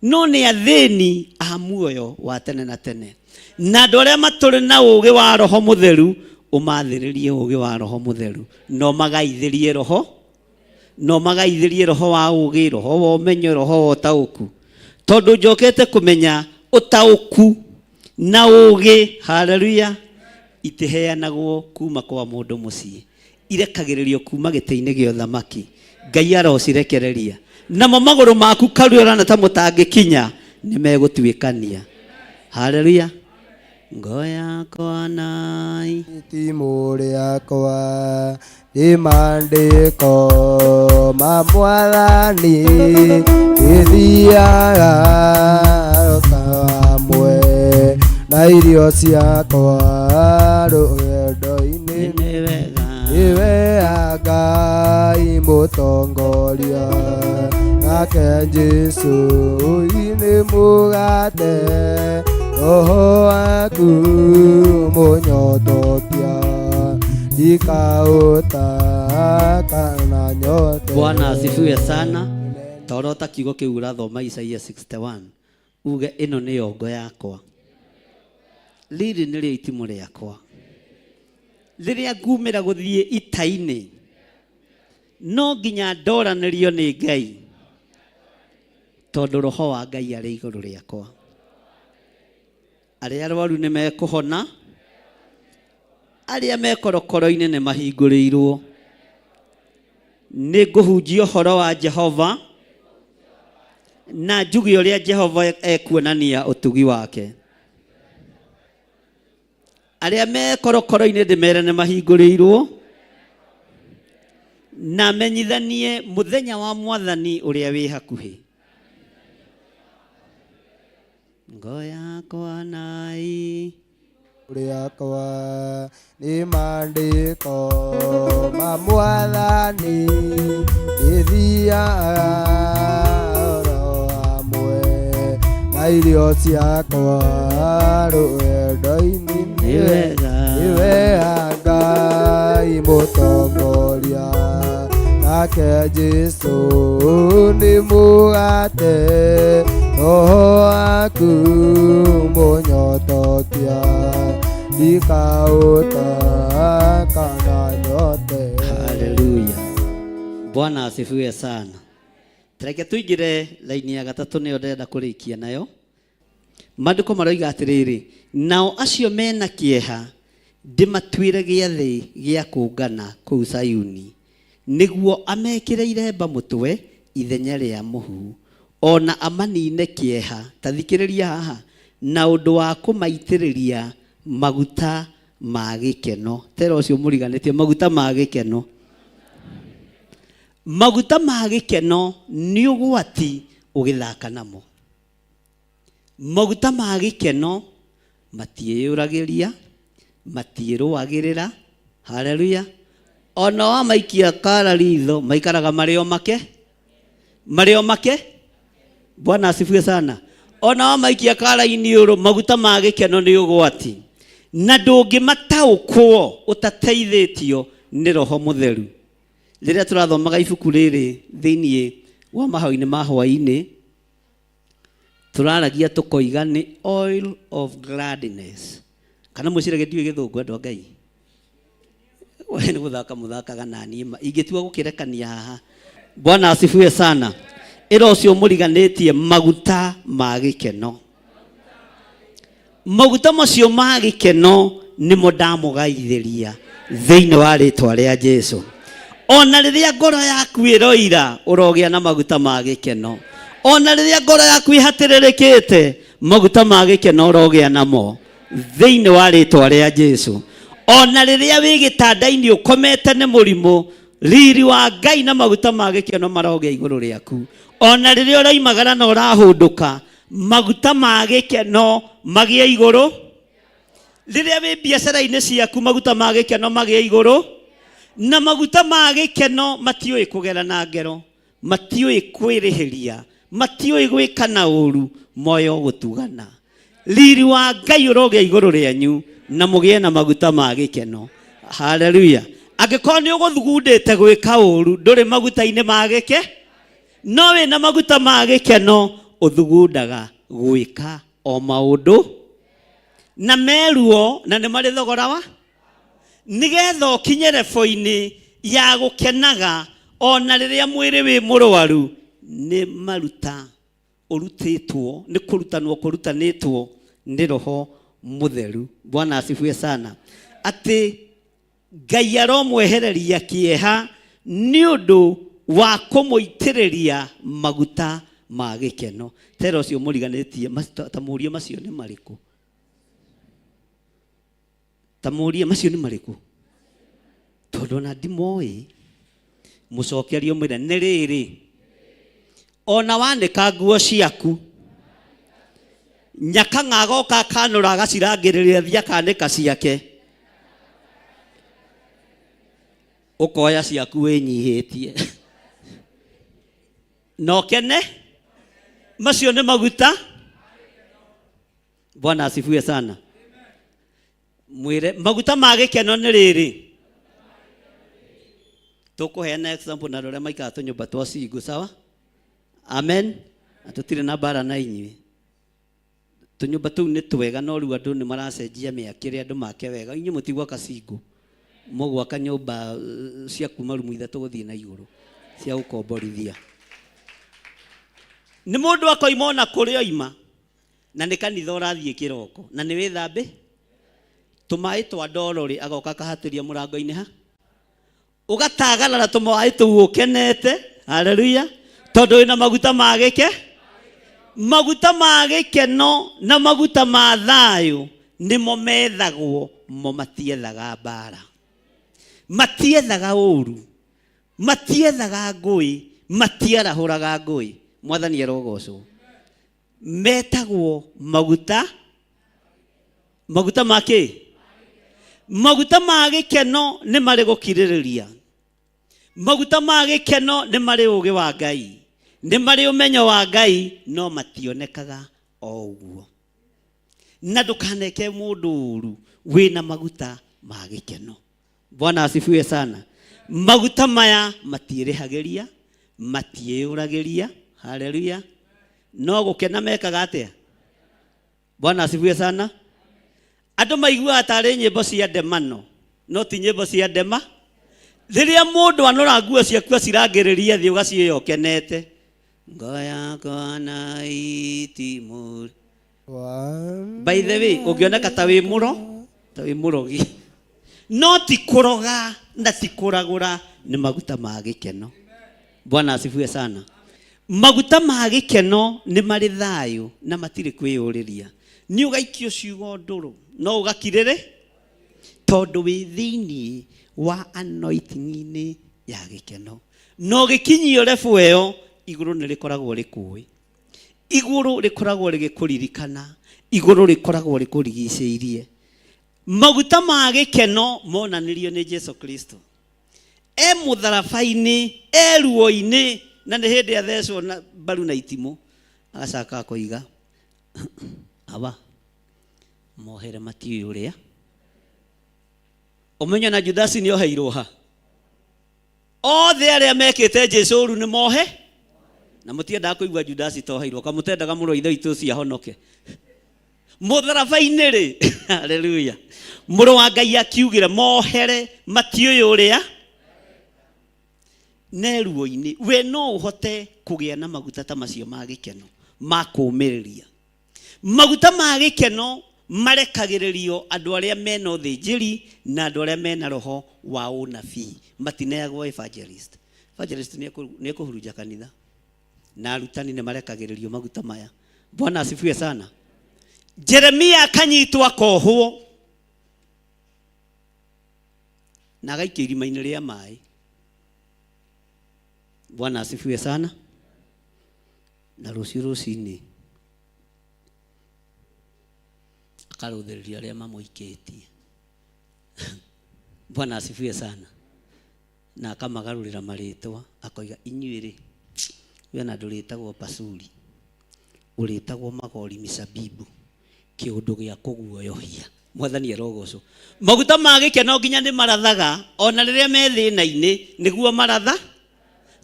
no nĩ athĩni a muoyo wa tene na tene na andũ arĩa matũrĩ na ũũgĩ wa roho mũtheru ũmathĩrĩrie ũũgĩ wa roho mũtheru no magaithĩrie roho wa ũũgĩ roho wa ũmenyo roho wa ũtaũku tondũ njokete kũmenya ũtaũku na ũũgĩ haleluya itiheanagwo kuma kwa mũndũ mũciĩ irekagĩrĩrio kuma gĩtĩ-inĩ gĩa ũthamaki Ngai arocirekereria namo magũrũ maku karĩa ũrana ta mũtangĩkinya nĩ megũtuĩkania haleluya ngoya kwanai itimũ rĩakwa nĩ mandĩko ma Mwathani gĩthiaga kamwe na irio ciakwa rũgendo-inĩ nĩ wega Ngai mũtongoria nake Jesu nĩ mũgate roho waku mũnyotokia ndikaũtaka na nyote Bwana asifiwe sana torota kiugo kĩu ũrathoma Isaia 61 uge ĩno nĩ yongo yakwa rĩrĩ nĩrĩo itimũ rĩakwa rĩrĩa ngumĩra gũthiĩ ita-inĩ no nginya ndoranĩrio nĩ Ngai tondũ roho wa Ngai arĩ igũrũ rĩakwa. Arĩa arwaru nĩ mekũhona, arĩa me korokoro-inĩ nĩ mahingũrĩirwo. Nĩ ngũhunjia ũhoro wa Jehova na njuge ũrĩa Jehova ekuonania ũtugi wake. Arĩa me korokoro-inĩ ndĩmere nĩ mahingũrĩirwo na menyithanie mũthenya wa Mwathani ũrĩa wĩ hakuhĩ. Ngo yakwa nai Uriakwa ni maandĩko ma Mwathani ithiaga oro hamwe na irio ciakwa rũgendo-inĩ nĩ wega Ngai mũtongoria nake Jesũ nĩ mũgate roho waku mũnyotokia ndikaũtaka na nyote. Haleluya. Bwana asifiwe sana. Tareke tuingire laini ya gatatũ nĩyo ndĩrenda kũrĩkia nayo. Maandĩko maroiga atĩrĩrĩ, nao acio mena kĩeha ndĩmatuĩre gĩathĩ gĩa kũngana kũu Sayuni, nĩguo amekĩre iremba mũtwe ithenya rĩa mũhu, ona amanine kĩeha. Tathikĩrĩria haha, na ũndũ wa kũmaitĩrĩria maguta ma gĩkeno. Tera ũcio mũriganĩtie, maguta ma gĩkeno. Maguta ma gĩkeno nĩ ũgwati ũgĩthaka namo. Maguta ma gĩkeno matiĩyũragĩria, matiĩrũagĩrĩra. Haleluya. Ona wamaikia kara ritho maikaraga marĩo make. Bwana asifiwe sana. Ona wamaikia kara iniũrũ, maguta ma gĩkeno nĩ ũgwati, na ndũngĩmataũkwo ũtateithĩtio nĩ Roho Mũtheru. Rĩrĩa tũrathomaga ibuku rĩrĩ thĩinĩ wa mahoya-inĩ ma hwaĩ-inĩ, tũraragia tũkoiga nĩ oil of gladness. Kana mũcire gĩtiũĩ gĩthũngũ andũ a Ngai? We nĩ gũthaka mũthakaga na niĩ ingĩtua gũkĩrekania haha. Bwana asifiwe sana. Ĩro ũcio mũriganĩtie, maguta ma gĩkeno. Maguta macio ma gĩkeno nĩmo ndamũgaithĩria thĩinĩ wa rĩtwa rĩa Jesũ. Ona rĩrĩa ngoro yaku ĩroira ũrogĩa na maguta ma gĩkeno. Ona rĩrĩa ngoro yaku ĩhatĩrĩrĩkĩte, maguta ma gĩkeno ũrogĩa namo thĩinĩ wa rĩtwa rĩa Jesũ. Ona rĩrĩa wĩ gĩtanda-inĩ ũkomete nĩ mũrimũ, riri wa Ngai na maguta ma gĩkeno marogĩa igũrũ rĩaku. Ona rĩrĩa ũraimagara na ũrahũndũka, maguta ma gĩkeno magĩe igũrũ. Rĩrĩa wĩ biacara-inĩ ciaku, maguta ma gĩkeno magĩe igũrũ. Na maguta ma gĩkeno matiũĩ kũgera na ngero, matiũĩ kwĩrĩhĩria, matiũĩ gwĩka na ũru, moyo gũtugana. Riri wa Ngai ũrogĩa igũrũ rĩanyu na mũgĩe na maguta ma gĩkeno. Haleluya. Angĩkorwo nĩ ũgũthugundĩte gwĩka ũru, ndũrĩ maguta-inĩ ma gĩkeno, no wĩna maguta ma gĩkeno ũthugundaga gwĩka o maũndũ na meruo, na nĩ marĩ thogora wa nĩgetha ũkinye level-inĩ ya gũkenaga ona rĩrĩa mwĩrĩ wĩ mũrwaru. Nĩ maruta ũrutĩtwo, nĩ kũrutanwo kũrutanĩtwo nĩ Roho Mũtheru. Bwana asifiwe sana. Atĩ Ngai aromwehereria kĩeha nĩ ũndũ wa kũmũitĩrĩria maguta ma gĩkeno. Tera ũcio mũriganĩtie, tamũrie macio nĩ marĩkũ? Tamũrie macio nĩ marĩkũ? Tondũ na ndimoĩ, mũcokerie ũmwĩre nĩ rĩrĩ. Ona wanĩka nguo ciaku, nyakang'a agoka akanũra agacirangĩrĩria thia kanĩka ciake, ũkoya ciaku wĩnyihĩtie no kene. Macio nĩ maguta. Bwana asifiwe sana. Mwĩre maguta ma gĩkeno nĩ rĩrĩ. Tũkũheana example na rũrĩa maikara tũnyũmba twa single, sawa? Amen. Atũtirĩ na bara na inyuĩ. tunyumba tu nĩ twega no rĩu andũ nĩ maracenjia mĩakĩre andũ make wega. Inyuĩ mũtigwa kacingo mũgwaka nyũmba cia kuma rumu ithatũ gũthiĩ na igũrũ cia gũkomborithia. Nĩ mũndũ akoima ona kũrĩa oima na nĩ kanitha ũrathiĩ kĩroko na nĩ wĩthambe tũmaĩ twa ndorori agoka akahatĩria mũrango-inĩ ha ũgatagarara tũmaĩ tũu ũkenete. Haleluya. Tondũ wĩna maguta ma gĩkeno na maguta ma thayũ nĩmo methagwo, mo matiethaga mbara, matiethaga ũru, matiethaga ngũĩ, matiarahũraga ngũĩ. Mwathani arogocwo. Metagwo maguta ma kĩ? Maguta ma gĩkeno nĩ marĩ gũkirĩrĩria. Maguta ma gĩkeno nĩ marĩ ũũgĩ wa Ngai, nĩ marĩ ũmenyo wa Ngai, no mationekaga o ũguo. Na ndũkaneke mũndũ ũru wĩna maguta ma gĩkeno. Bwana asifiwe sana. Maguta maya matiĩrĩhagĩria, matiĩyũragĩria. Haleluya. No gũkena mekaga atĩa? Bwana asifiwe sana. Andũ maiguaga tarĩ nyĩmbo cia ndemano, no ti nyĩmbo cia ndema. Rĩrĩa mũndũ anora nguo ciaku acirangĩrĩria thĩ ũgaciĩyo kenete. Ngoya kona itimũ. By the way, ũngĩoneka ta wĩ mũrogi. No ti kũroga na ti kũragũra, nĩ maguta ma gĩkeno. Bwana asifiwe sana. Maguta ma gĩkeno nĩ marĩ thayũ na matirĩ kwĩyũrĩria. Nĩ ũgaikio ciugo ndũrũ no ũgakirĩrĩ tondũ wĩ thĩinĩ wa anointing-inĩ ya gĩkeno. No gĩkinyio level ĩyo igũrũ nĩ rĩkoragwo rĩkũĩ, igũrũ rĩkoragwo rĩgĩkũririkana, igũrũ rĩkoragwo rĩkũrigicĩirie. Maguta ma gĩkeno monanĩrio nĩ Jesu Kristo. Mũtharaba-inĩ, ruo-inĩ, na nĩ hĩndĩ athecwo na mbaru na itimũ agacaka kũiga aba mohere matiũĩ ũrĩa. Ũmenyo na Judasi nĩ oheirwo ha. Othe arĩa mekĩte Jesu ũru nĩ mohe, na mũtiendaga kũigua Judasi toheirwo, kamũtendaga mũrũ ithe itũ cia honoke. Mũtharaba-inĩ rĩ, haleluya, mũrũ wa Ngai akiugire mohere matiũĩ ũrĩa. Neruo-inĩ we no ũhote kũgĩa na maguta ta macio ma gĩkeno ma kũũmĩrĩria. Maguta ma gĩkeno marekagĩrĩrio andũ arĩa mena ũthĩnjĩri na andũ arĩa mena roho wa ũnabii. Matineagwo evangelist. Evangelist nĩ ekũhurunja kanitha, na arutani nĩ marekagĩrĩrio maguta maya. Bwana asifiwe sana. Jeremia akanyitwo akohwo na agaikio irima-inĩ rĩa maĩ. Bwana asifiwe sana. Na rũciinĩ akarũthĩrĩria arĩa mamũikĩtie. Bwana asifiwe sana. Na akamagarũrĩra marĩtwa akoiga inyuĩ-rĩ, we na ndũrĩtagwo Pasuri, ũrĩtagwo Magori Misabibu, kĩũndũ gĩa kũguoyohia. Mwathani arogocwo. Maguta ma gĩkeno nginya nĩ marathaga ona rĩrĩa me thĩna-inĩ, nĩguo maratha.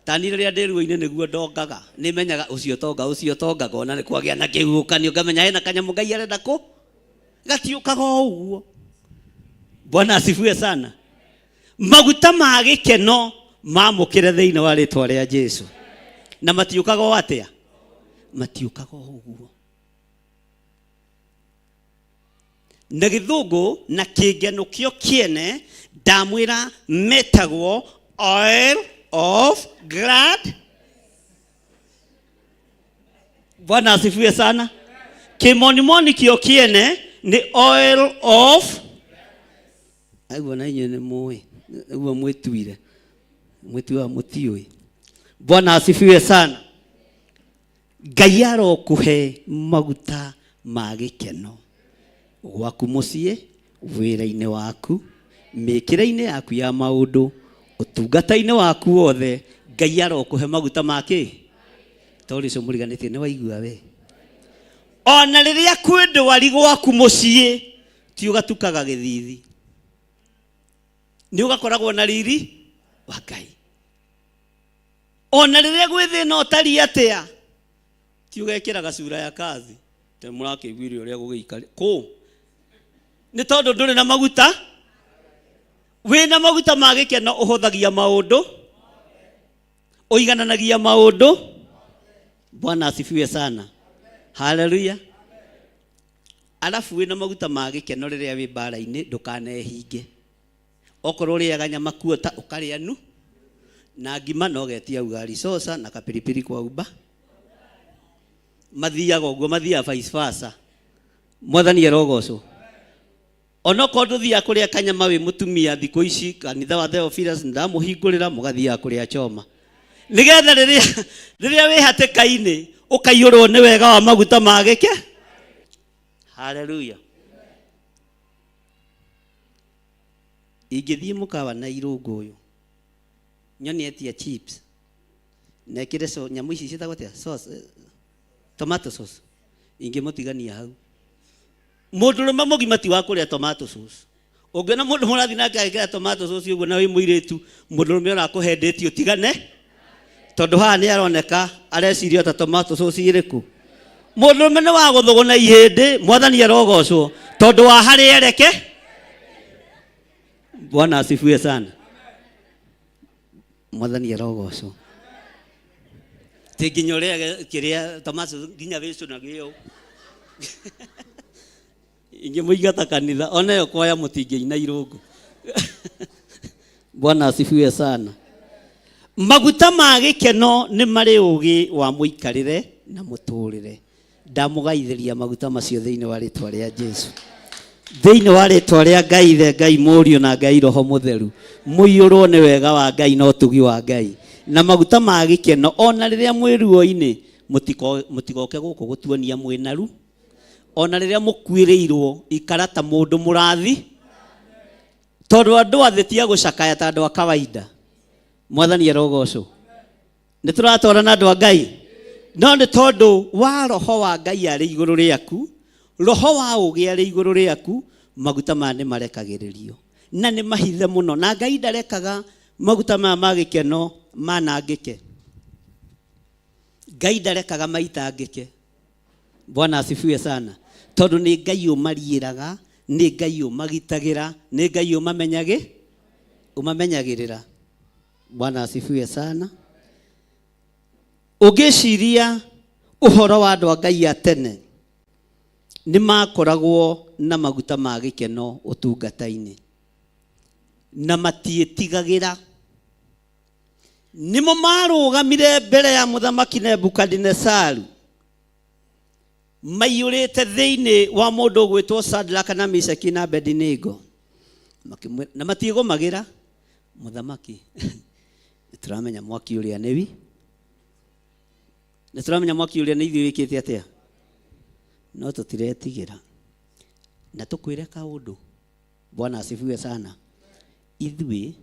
Tani rĩrĩa ndĩruo-inĩ nĩguo ndongaga, nĩ menyaga ũcio tongaga ona nĩ kwagĩa na kĩhuhũkanio, ngamenya hena kanyamũ Ngai arenda gatiũkaga o ũguo. Bwana asifiwe sana. Maguta ma gĩkeno mamũkĩre thĩinĩ wa rĩtwa rĩa Jesu, na matiũkaga o atĩa? Matiũkaga o ũguo. Na gĩthũngũ na kĩngeno kĩo kĩene ndamwĩra metagwo oil of glad. Bwana asifiwe sana. Kĩmonimoni kĩo kĩene ni oil of. Aigua na inyuĩ nĩ mũĩ, ũguo mwĩtuire, mwĩtuaga mũtiũĩ. Bwana asifiwe sana. Ngai arokũhe maguta ma gĩkeno gwaku mũciĩ, wĩra-inĩ waku, mĩkĩre-inĩ yaku ya maũndũ, ũtungata-inĩ waku wothe. Ngai arokũhe maguta ma kĩ? Tori cio mũriganĩtie nĩ waigua we. Ona rĩrĩa kwĩ ndwari gwaku mũciĩ, ti ũgatukaga gĩthithi, nĩ ũgakoragwo na riri wa Ngai. Ona rĩrĩa gwĩ thĩna ũtariĩ atĩa, ti ũgekĩra gacura ya kazi, te mũrakĩiguire ũrĩa gũgĩikare kũ nĩ tondũ ndũrĩ na maguta wĩna maguta ma gĩkeno ũhũthagia maũndũ ũigananagia maũndũ. Bwana asifiwe sana. Haleluya. Alafu wĩna maguta ma gĩkeno rĩrĩa wĩ mbara-inĩ ndũkanehinge. Okorwo ũrĩaga nyama kuota ũkarĩa nu na ngima no getia ugali sosa na kapiripiri kwa uba. Mathiaga ũguo mathiaga vice versa. Mwathani arogocwo. Onoko ndũthiaga kũrĩa kanyama wĩ mũtumia thikũ ici kanitha wa Theophilus ndamũhingũrĩra mũgathiaga kũrĩa choma. Nigetha rĩrĩa wĩ hatĩka-inĩ ũkaiyũrwo nĩ wega wa maguta ma gĩkeno. Haleluya. Ingĩthiĩ mũkawa na irũngũ ũyũ nyoni etia chips nekĩre so nyamũ ici ciĩtagwo atĩa sauce tomato sauce ingĩmũtigania hau. Mũndũrũme mũgima ti wa kũrĩa tomato sauce. Ũngĩona mũndũ mũrathi nake agĩkĩra tomato sauce ũguo na wĩ mũirĩtu mũndũrũme ũrakũhendetie ũtigane tondũ haha nĩ aroneka areciria ta tomato sauce ĩrĩkũ. Mũndũrũme nĩ wa gũthũgũna ihĩndĩ. Mwathani arogocwo tondũ wa harĩa ereke. Bwana asifiwe sana. Mwathani arogocwo. Nginya ũrĩa kĩrĩa tomato nginya wĩcu na gĩo ingĩmũigata kanitha onayo kwaya mũtingĩina irũngũ. Bwana asifiwe sana. Maguta ma gĩkeno nĩ marĩ ũgĩ wa mũikarĩre na mũtũrĩre. Ndamũgaithĩria maguta macio thĩinĩ wa rĩtwa rĩa Jesu. Thĩinĩ wa rĩtwa rĩa Ngai Ithe, Ngai Mũriũ na Ngai Roho Mũtheru. Mũiyũrwo nĩ wega wa Ngai na ũtugi wa Ngai. Na maguta ma gĩkeno ona rĩrĩa mwĩ ruo-inĩ mũtigoke gũkũ gũtuania mwĩnaru. Ona rĩrĩa mũkuĩrĩirwo ikara ta mũndũ mũrathi. Tondũ andũ athĩ ti a gũcakaya ta andũ a kawaida. Mwathani arogocwo. Nĩ tũratwarana andũ a Ngai. No nĩ tondũ wa Roho wa Ngai arĩ igũrũ rĩaku, Roho wa ũgĩ arĩ igũrũ rĩaku, maguta maya nĩ marekagĩrĩrio na nĩ mahithe mũno. Na Ngai ndarekaga maguta maya ma gĩkeno manangĩke. Ngai ndarekaga maitangĩke. Bwana asifiwe sana. Tondũ nĩ Ngai ũmariĩraga, nĩ Ngai ũmagitagĩra, nĩ Ngai ũmamenyagĩrĩra. Bwana asifiwe sana. Ũngĩciria ũhoro wa andũ a Ngai a tene nĩ makoragwo na maguta ma gĩkeno ũtungata-inĩ na matiĩtigagĩra. Nĩmo marũgamire mbere ya mũthamaki Nebukadinezaru maiyũrĩte thĩinĩ wa mũndũ ũgwĩtwo Shadraka na Meshaki na Abednego na matiĩgũmagĩra mũthamaki. Nĩtũramenya mwaki ũrĩa nĩ nĩ ithuĩ wĩkĩte atĩa. No tũtiretigĩra na tũkwĩre kaũndũ. Bwana asifiwe sana. Ithuĩ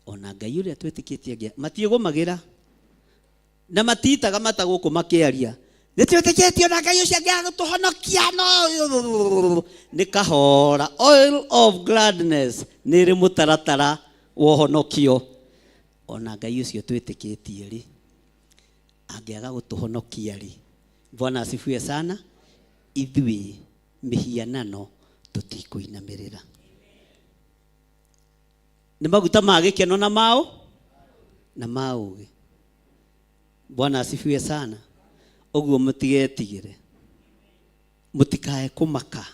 ona Ngai ũrĩa twĩtĩkĩtie matiĩgũmagĩra na matiitaga mata gũkũ makĩaria. Nĩtwĩtĩkĩtie ona Ngai ũcio angĩtũhonokia no nĩ kahora. Oil of gladness nĩ ĩrĩ mũtaratara wa ũhonokio. Ona Ngai ũcio twĩtĩkĩtie rĩ angĩaga gũtũhonokia rĩ. Bwana asifiwe sana. Ithuĩ mĩhianano tũtikũinamĩrĩra. Nĩ maguta ma gĩkeno na maũgĩ. Bwana asifiwe sana. Ũguo mũtigetigĩre, mũtikae kũmaka.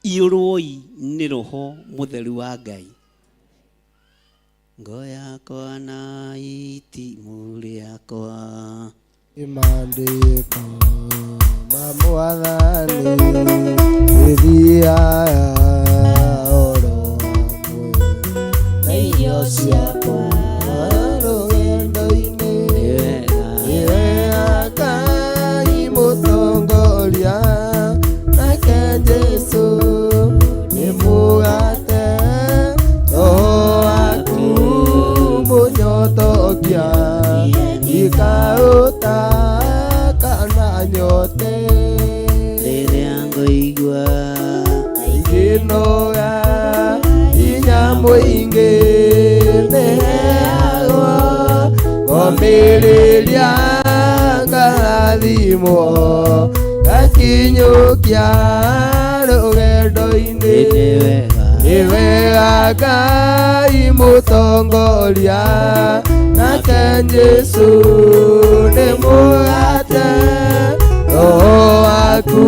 Iyũrwoi nĩ Roho Mũtheru wa Ngai. Ngo yakwa na itimũ rĩakwa imandĩko ma Mwathani gĩthiaga oro hamwe na irio ciakwa rũgendo-inĩ. Nĩ wega Ngai mũtongoria nake Jesũ nĩ mũgate Roho waku mũnyotokia ikaũtaka na nyote. Rĩrĩa ngũigua ingĩnoga hinya mũingĩ nĩheagwo ngomĩrĩria ngarathimwo kinyukia rugendo-inĩ nĩ wega Ngai mũtongoria nake Jesũ nĩ mũgate roho waku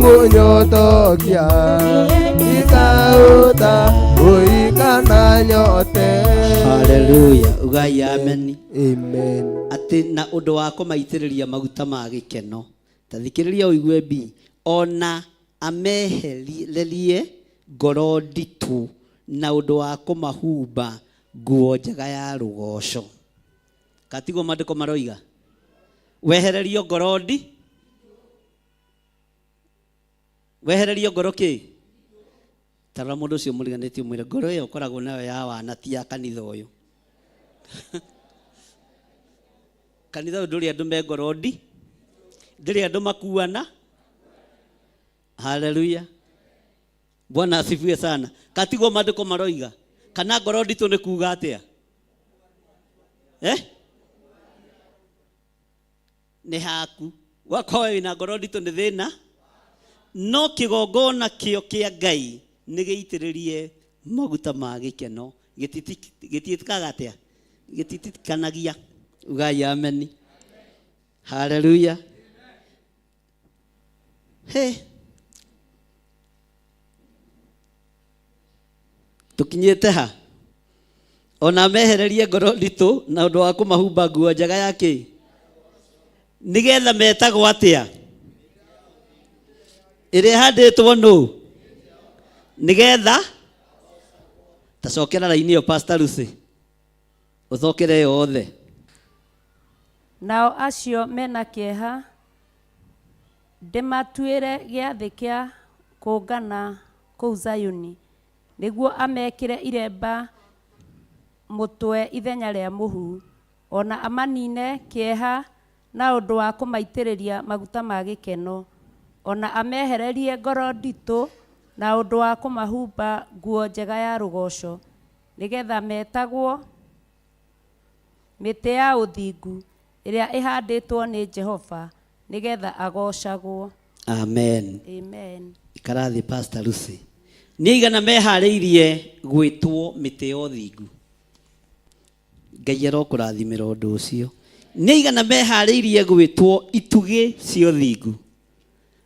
mũnyotokia ikauta ũikana nyote. Haleluya, ugai amen. Amen. Ati na undu wa kumaitiriria maguta ma gikeno tathikiriria uigue bi ona ameheririe ngoro nditu na undu wa kumahumba nguo njega ya rugoco. Katigo mandiko maroiga wehererio ngoro ndi wehererio ngoro ki tara mundu ucio muriganitio mwire ngoro iyo ukoragwo nayo ya wana ti ya kanitha uyu. Kanitha uyu nduri andu me ngoro ndi ndiri andu makuana. Haleluya, Bwana asifiwe sana. Katigo mandiko maroiga kana ngoro nditu ni kuga atia ni haku wakowe wina ngoro nditu ni thina no kigongona kio kia Ngai ni giitiririe maguta ma gikeno gititikaga atia gititikanagia. Ugai amen. Haleluya. Tukinyete ha ona mehererie ngoro nditu na undu wa kumahumba nguo njega yake nigetha metagwo atia iri handitwo no nigetha tacokera raini yo Pastor Lucy uthokere yothe. Nao acio mena kieha ndimatuire giathi kia kũngana kũu Zayuni niguo amekire iremba mutwe ithenya rĩa mũhu ona amanine kieha na ũndũ wa kũmaitĩrĩria maguta ma gĩkeno ona amehererie ngoro nditũ na ũndũ wa kũmahumba nguo njega ya rũgoco nigetha metagwo mĩtĩ ya ũthingu ĩrĩa ĩhandĩtwo nĩ Jehova nigetha agocagwo. Amen. Amen. Ikarathi Pastor Lucy. Nĩigana meharĩirie gwĩtwo mĩtĩ ya ũthingu. Ngai arokũrathimĩra ũndũ ũcio. Nĩigana meharĩirie gwĩtwo itugĩ cia ũthingu.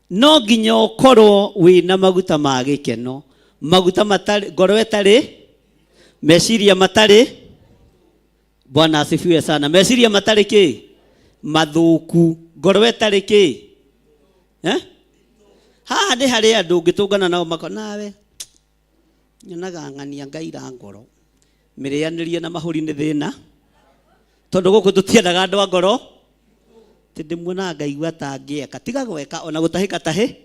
No nginya ũkorwo wĩna maguta ma gĩkeno, maguta matarĩ, ngoro ĩtarĩ, meciria matarĩ. Bwana asifiwe sana. Meciria matarĩ kĩ? Mathuku. Ngoro ĩtarĩ kĩ? Haha nĩ harĩ andũ ngĩtũngana nao nawe nyonaga ng'ania ngaira ngoro mĩrĩanĩrie na mahũri nĩ thĩna tondũ gũkũ tũtiendaga andũ a ngoro ti ndĩmuonaga ngaigua ta ngĩeka tiga gweka ona gũtahĩka tahĩ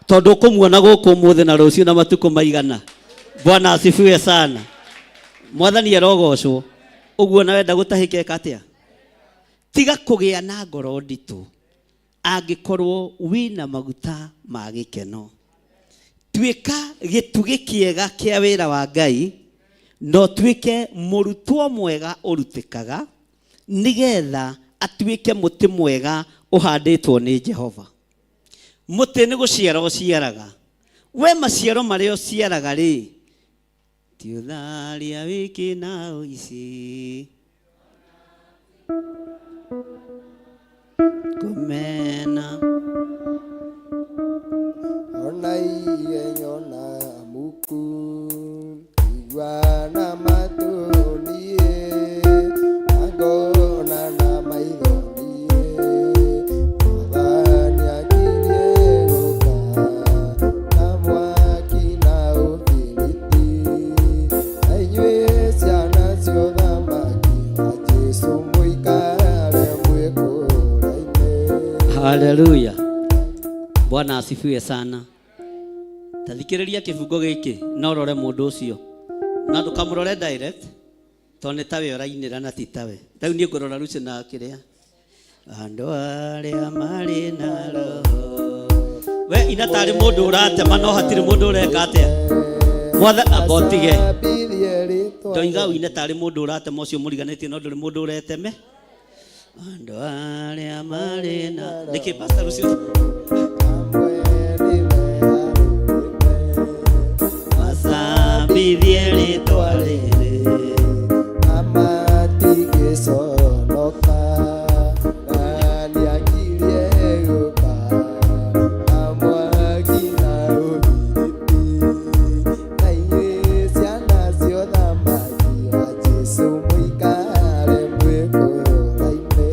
tondũ ũkũmuona gũkũ ũmũthĩ na rũciũ na matukũ maigana. Bwana asifiwe sana. Mwathani arogocwo. Ũguo na wenda gũtahĩka eka atĩa? Tiga kũgĩa na ngoro nditũ angĩkorwo wĩna maguta ma gĩkeno. Tuĩka gĩtugĩ kĩega kĩa wĩra wa Ngai no tuĩke mũrutwo mwega ũrutĩkaga nigetha atuĩke mũtĩ mwega ũhandĩtwo nĩ Jehova. Mũtĩ nĩ gũciara ũciaraga. We maciaro marĩa ũciaraga rĩ ti ũtharia wĩkĩ na ũici kumena ona igenyona muku igwana matunie agona na maidonie mwathani akirie guka na mwaki na ufiliti ainywe ciana ciothamaki na Jesu muikare mwikũraine. Haleluya. Bwana asifiwe sana. Tathikiriria kifungo giki no rore mundu ucio na ndukamurore direct tone tawe orainira na titawe tau ni ngorora ruce na kiria andu aria mari na roho we ina tari mundu uratema no hatiri mundu ureka atia mwatha abotige ndoiga ina tari mundu uratema ucio muriganĩtie no ndũrĩ mundu ureteme andũ arĩa marĩ na nĩkĩ Pastor Lucio macambithie rĩtwa rĩrĩ amatigĩconoka na nĩakirie gũka na mwaki na ũhiriti na inyuĩ ciana cia ũthamaki wa Jesũ mũikare mwĩkũraine.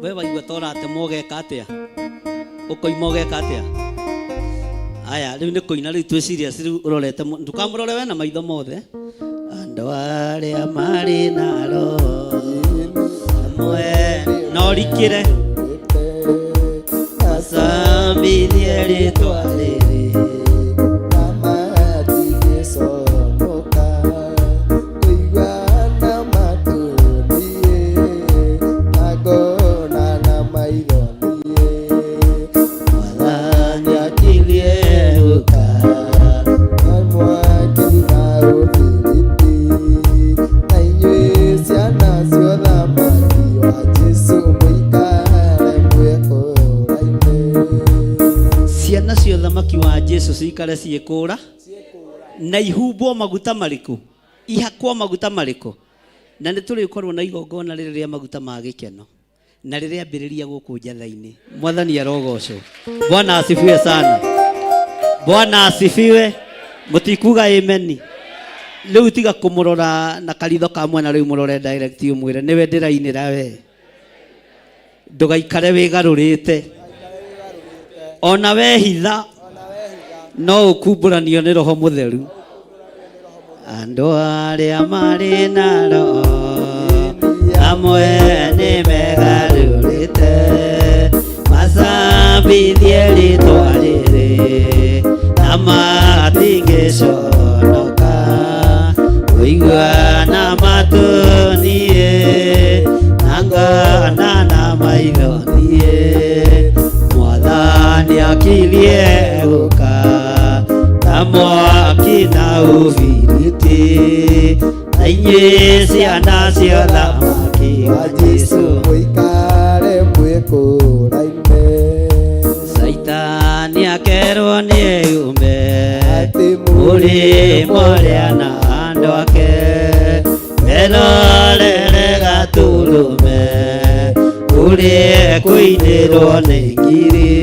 we waigua ta ũratemwo ũgeka atĩa ũkoima ũgeka atĩa aya rĩu nĩ kũina rĩu twĩ serious rĩu ũrorete ndũkamũrore we na maitho mothe andũ arĩa marĩ na roho amwe na ũrikĩre macambithie rĩtwa rĩrĩ amatigĩconoka kũiguana matũniĩ na ngona na maitho niĩ mwathani akirie gũka na mwaki na ũthiriti na inyuĩ ciana cia ũthamaki wa Jesũ mũikare mwĩkũraine. ciana cia ũthamaki wa Jesũ cikare ciĩkũra na ihumbwo maguta marĩkũ ihakwo maguta marĩkũ na nĩ tũrĩkorwo na igongona rĩrĩ rĩa maguta ma gĩkeno na rĩrĩa ambĩrĩria gũkũ njatha-inĩ. Mwathani arogocwo. Bwana asifiwe sana. Bwana asifiwe. Mũtikuga amen. Rĩu tiga kũmũrora na karitho ka mwana, rĩu mũrore direct ũmwĩre nĩwe ndĩrainĩra we. Ndũgaikare wĩgarũrĩte. Ona we hitha no ũkumbũranio nĩ Roho Mũtheru. Andũ arĩa marĩ na roho amwe nĩ megarũrĩte macambithie rĩtwa rĩrĩ na matigĩconoka kũiguana matũniĩ na ngona na maitho niĩ Mwathani akirie gũka na mwaki na ũbiriti na inyuĩ ciana cia ũthamaki wa Jesũ mũikare mwĩkũraine. Saitani akerwo nĩeyume Atĩ mũrĩmo rĩa na andũ ake merorere gatũrũme ũrĩa kũinĩrwo nĩ ngiri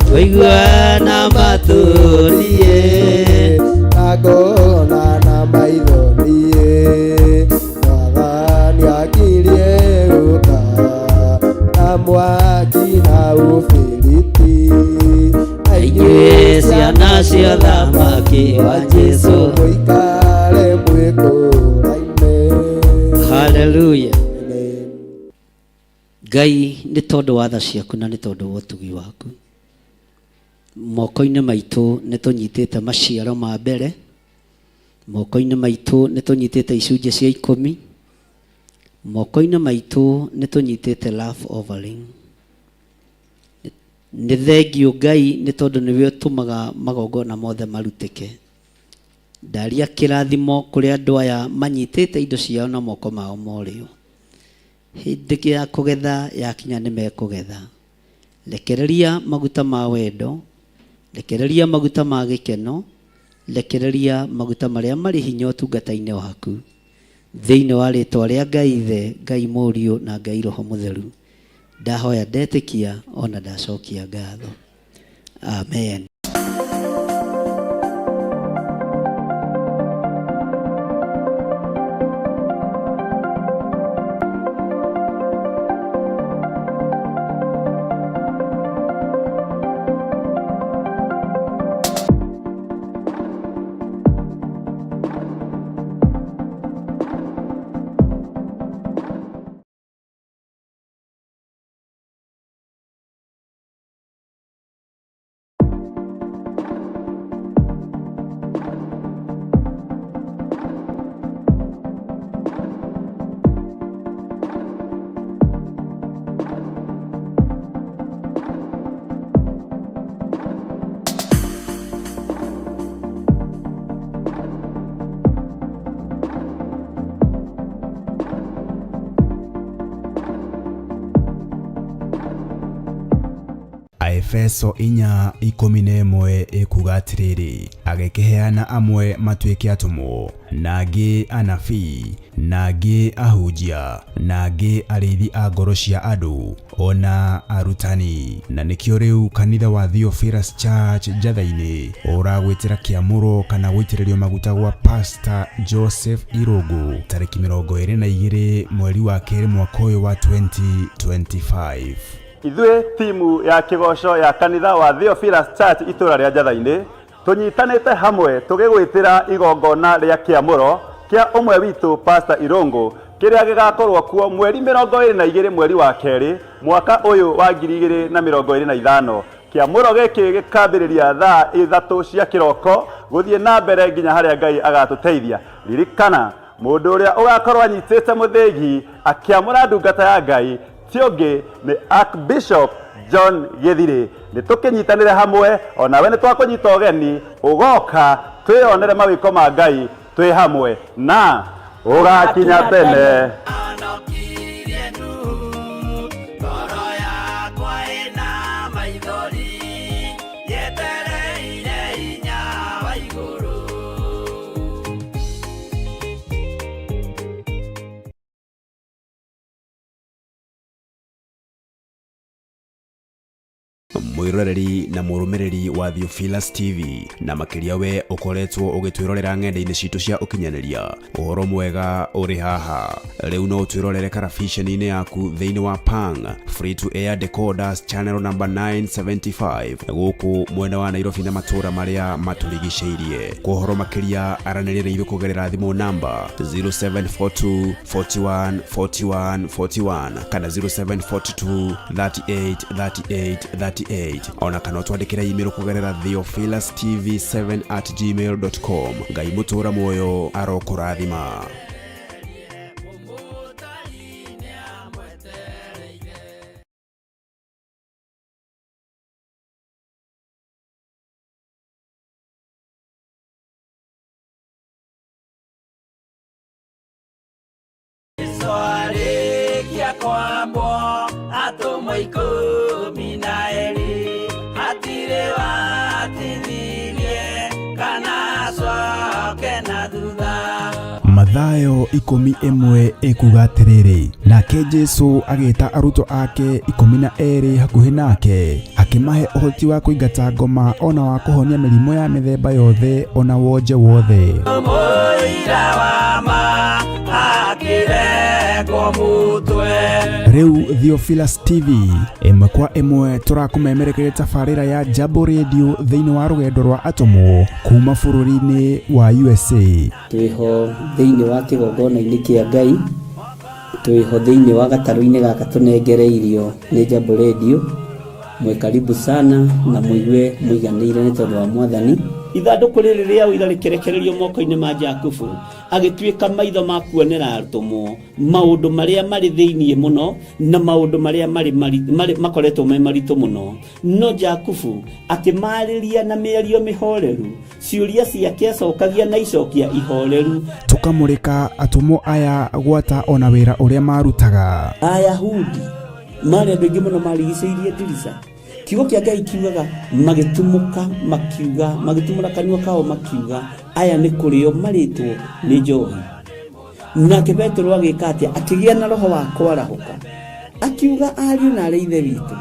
kũiguana matũniĩ na ngona na maitho niĩ Mwathani akirie gũka na mwaki na ũbiriti na inyuĩ ciana cia ũthamaki wa Jesũ mũikare mwĩkũraine. haleluya. Amen. Ngai nĩ tondũ wa tha ciaku na nĩ tondũ wa ũtugi waku, moko-inĩ maitũ nĩ tũnyitĩte maciaro ma mbere, moko-inĩ maitũ nĩ tũnyitĩte icunjĩ cia 10, moko-inĩ maitũ nĩ tũnyitĩte love offering. Nĩ thengiũ Ngai nĩ tondũ nĩwe ũtũmaga magongona mothe marutĩke. Ndaria kĩrathimo kũrĩ andũ aya manyitĩte indo ciao na moko mao morĩo. Hĩndĩ ya kũgetha yakinya nĩ mekũgetha. Rekereria maguta ma wendo, rekereria maguta ma gĩkeno, rekereria maguta marĩa marĩ hinya ũtungata-inĩ waku. Thĩinĩ wa rĩtwa rĩa Ngai Ithe, Ngai Mũriũ na Ngai Roho Mũtheru, ndahoya ndetĩkia ona ndacokia ngatho. Amen. Efeso 4:11 ikuga atiriri, agekeheana amwe matuike atumo, nagi anabii, nagi ahunjia, nagi arithi a ngoro cia andu, ona arutani. Na nikio riu kanitha wa Theophilus Church Njathaini uragwitira kiamuro kana gwitiririo maguta gwa Pastor Joseph Irungu tariki 22 mweri wa keri mwaka uyu wa 2025. Ithuĩ timu ya kigosho ya kanitha wa Theophilus Church itura ria Njathaini tunyitanite hamwe tugigwitira igongona ria kiamuro kia umwe witu Pastor Irungu kiria gigakorwo kuo mweri 22 mweri wa keri mwaka uyu wa 2025. Kiamuro giki gikambiriria thaa 3 cia kiroko guthie na mbere nginya haria Ngai agatuteithia. Ririkana mundu uria ugakorwo anyitite muthegi akiamura ndungata ya Ngai tiongi ni Archbishop John Githiri. Ni tukinyitanire hamwe, ona we ni twakunyita ugeni ugoka twionere mawiko ma Ngai twi hamwe na ugakinya tene. Mwiroreri na murumiriri wa Theophilus TV na makiria we ukoretwo ugitwirorera ng'enda-ini citu cia ukinyaniria. Uhoro mwega uri haha. Riu no twirorere karabiceni-ini yaku thiini wa Pang free to air decoders channel number 975 guku mwena wa Nairobi na matura maria maturigiceirie. Kuhoro makiria aranirire ithu kugerera thimu namba 0742 41 41 41 kana 0742 38 38 38 ona kana twandikira email kugerera theophilustv7@gmail.com. Ngai mutura moyo arokurathima. Mathayo 11 ikuga atiriri, nake Jesu agita aruto ake 12 hakuhi nake akimahe uhoti wa kuingata ngoma ona wa kuhonia mirimo ya mithemba yothe ona wonje wothe. Riu Theophilus TV imwe kwa imwe turakumemerekeria tafarira ya Jambo Radio thiini wa rugendo rwa atomo kuma bururi-ini wa USA. Twiho thiini wa kigongona-ini kia Ngai, twiho thiini wa gataru-ini gaka tunengereirio ni Jambo Radio. Mwe karibu sana na muigue muiganire ni tondu wa Mwathani. Ithanduku riri ria uira rikerekererio moko-ini ma Jakubu agituika maitho ma kuonera arutumo maundu maria mari thiini muno na maundu maria mari makoretwo me maritu muno. No Jakubu akimariria na mĩario mĩhoreru, ciuria ciake acokagia na icokia ihoreru. Tukamurika atumo aya gwata ona wira uria marutaga. Ayahudi mari andu aingi muno marigiceirie ndirica. Kiugo kia Ngai kiugaga magitumuka makiuga, magitumura kanua kao makiuga aya ni kurio maritwo ni njohi. Nake Petro agika atia akigia na roho wa kwarahuka akiuga ariu na areithe witu,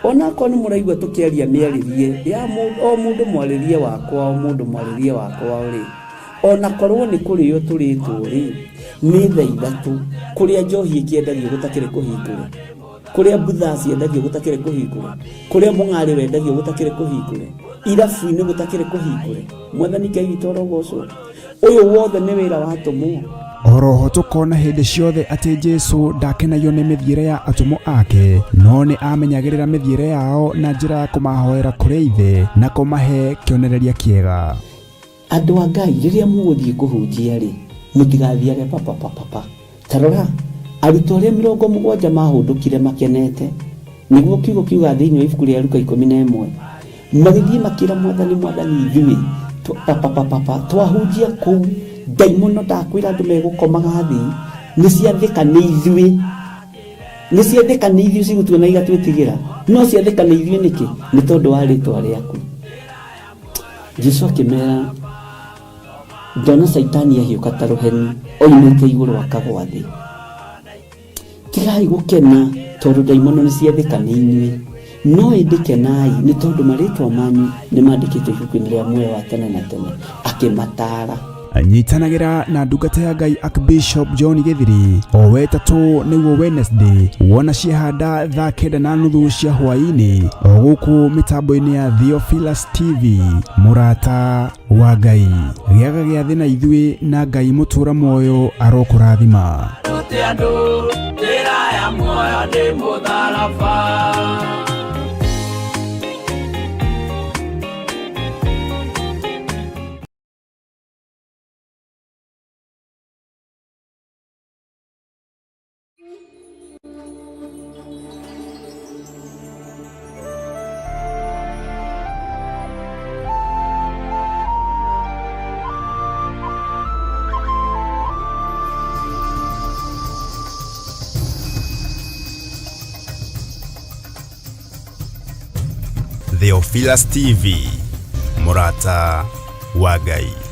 ona ko ni muraigwa tukiaria miaririe ya mundu mwaririe wakwa, o mundu mwaririe wakwa uri ona korwo ni kurio turitwo ri ni thaa ithatu kuria njohi ikiendagio gutakire kuhingura, kuria butha ciendagio gutakire kuhingura, kuria mung'ari wendagio gutakire kuhingura, irabu-ini gutakire kuhingura. Mwathani Ngai witũ arogocwo. Uyu wothe ni wira wa atumo. Oroho tukona hindi ciothe ati Jesu ndakenagio ni mithiire ya atumo ake, no ni amenyagirira mithiire yao na njira ya kumahoera kuri ithe na kumahe kionereria kiega. Andu a Ngai riria muguthie kuhunjia ri mutigathiage papa. Tarora aruto aria 70 mahundukire makenete, niguo kiugo kiuga thiini wa ibuku ria Luka 11 magithie makira Mwathani ithui papa twahunjia kuu Ngai muno ndakwira andu megukomaga thi ni ciathika ni ithui nĩ ciendekana cigutuona igatwĩtigĩra no ciendekana nĩkĩ nĩ tondũ wa rĩtwa rĩaku. Jesũ akĩmera ndona Saitani ahiũka ta rũheni oimĩte igũrũ akagwa thĩ. Tigai gũkena tondũ ndaimono nĩ ciendekana inyuĩ, no ĩndĩkenai nĩ tondũ marĩtwa manyu nĩ mandĩkĩtwo ibuku-inĩ rĩa muoyo wa tene na tene. Akĩmataara. Nyitanagĩra na ndungata ya Ngai Archbishop John Githiri o wetatũ nĩguo Wednesday wona ciahanda thaa 9:30 cia hwaĩ-inĩ o gũkũ mĩtambo-inĩ ya Theophilus TV. Mũrata wa Ngai gĩaga gĩa thĩ na ithuĩ na Ngai mũtũra muoyo arokũrathima. Theophilus TV, Mũrata wa Ngai.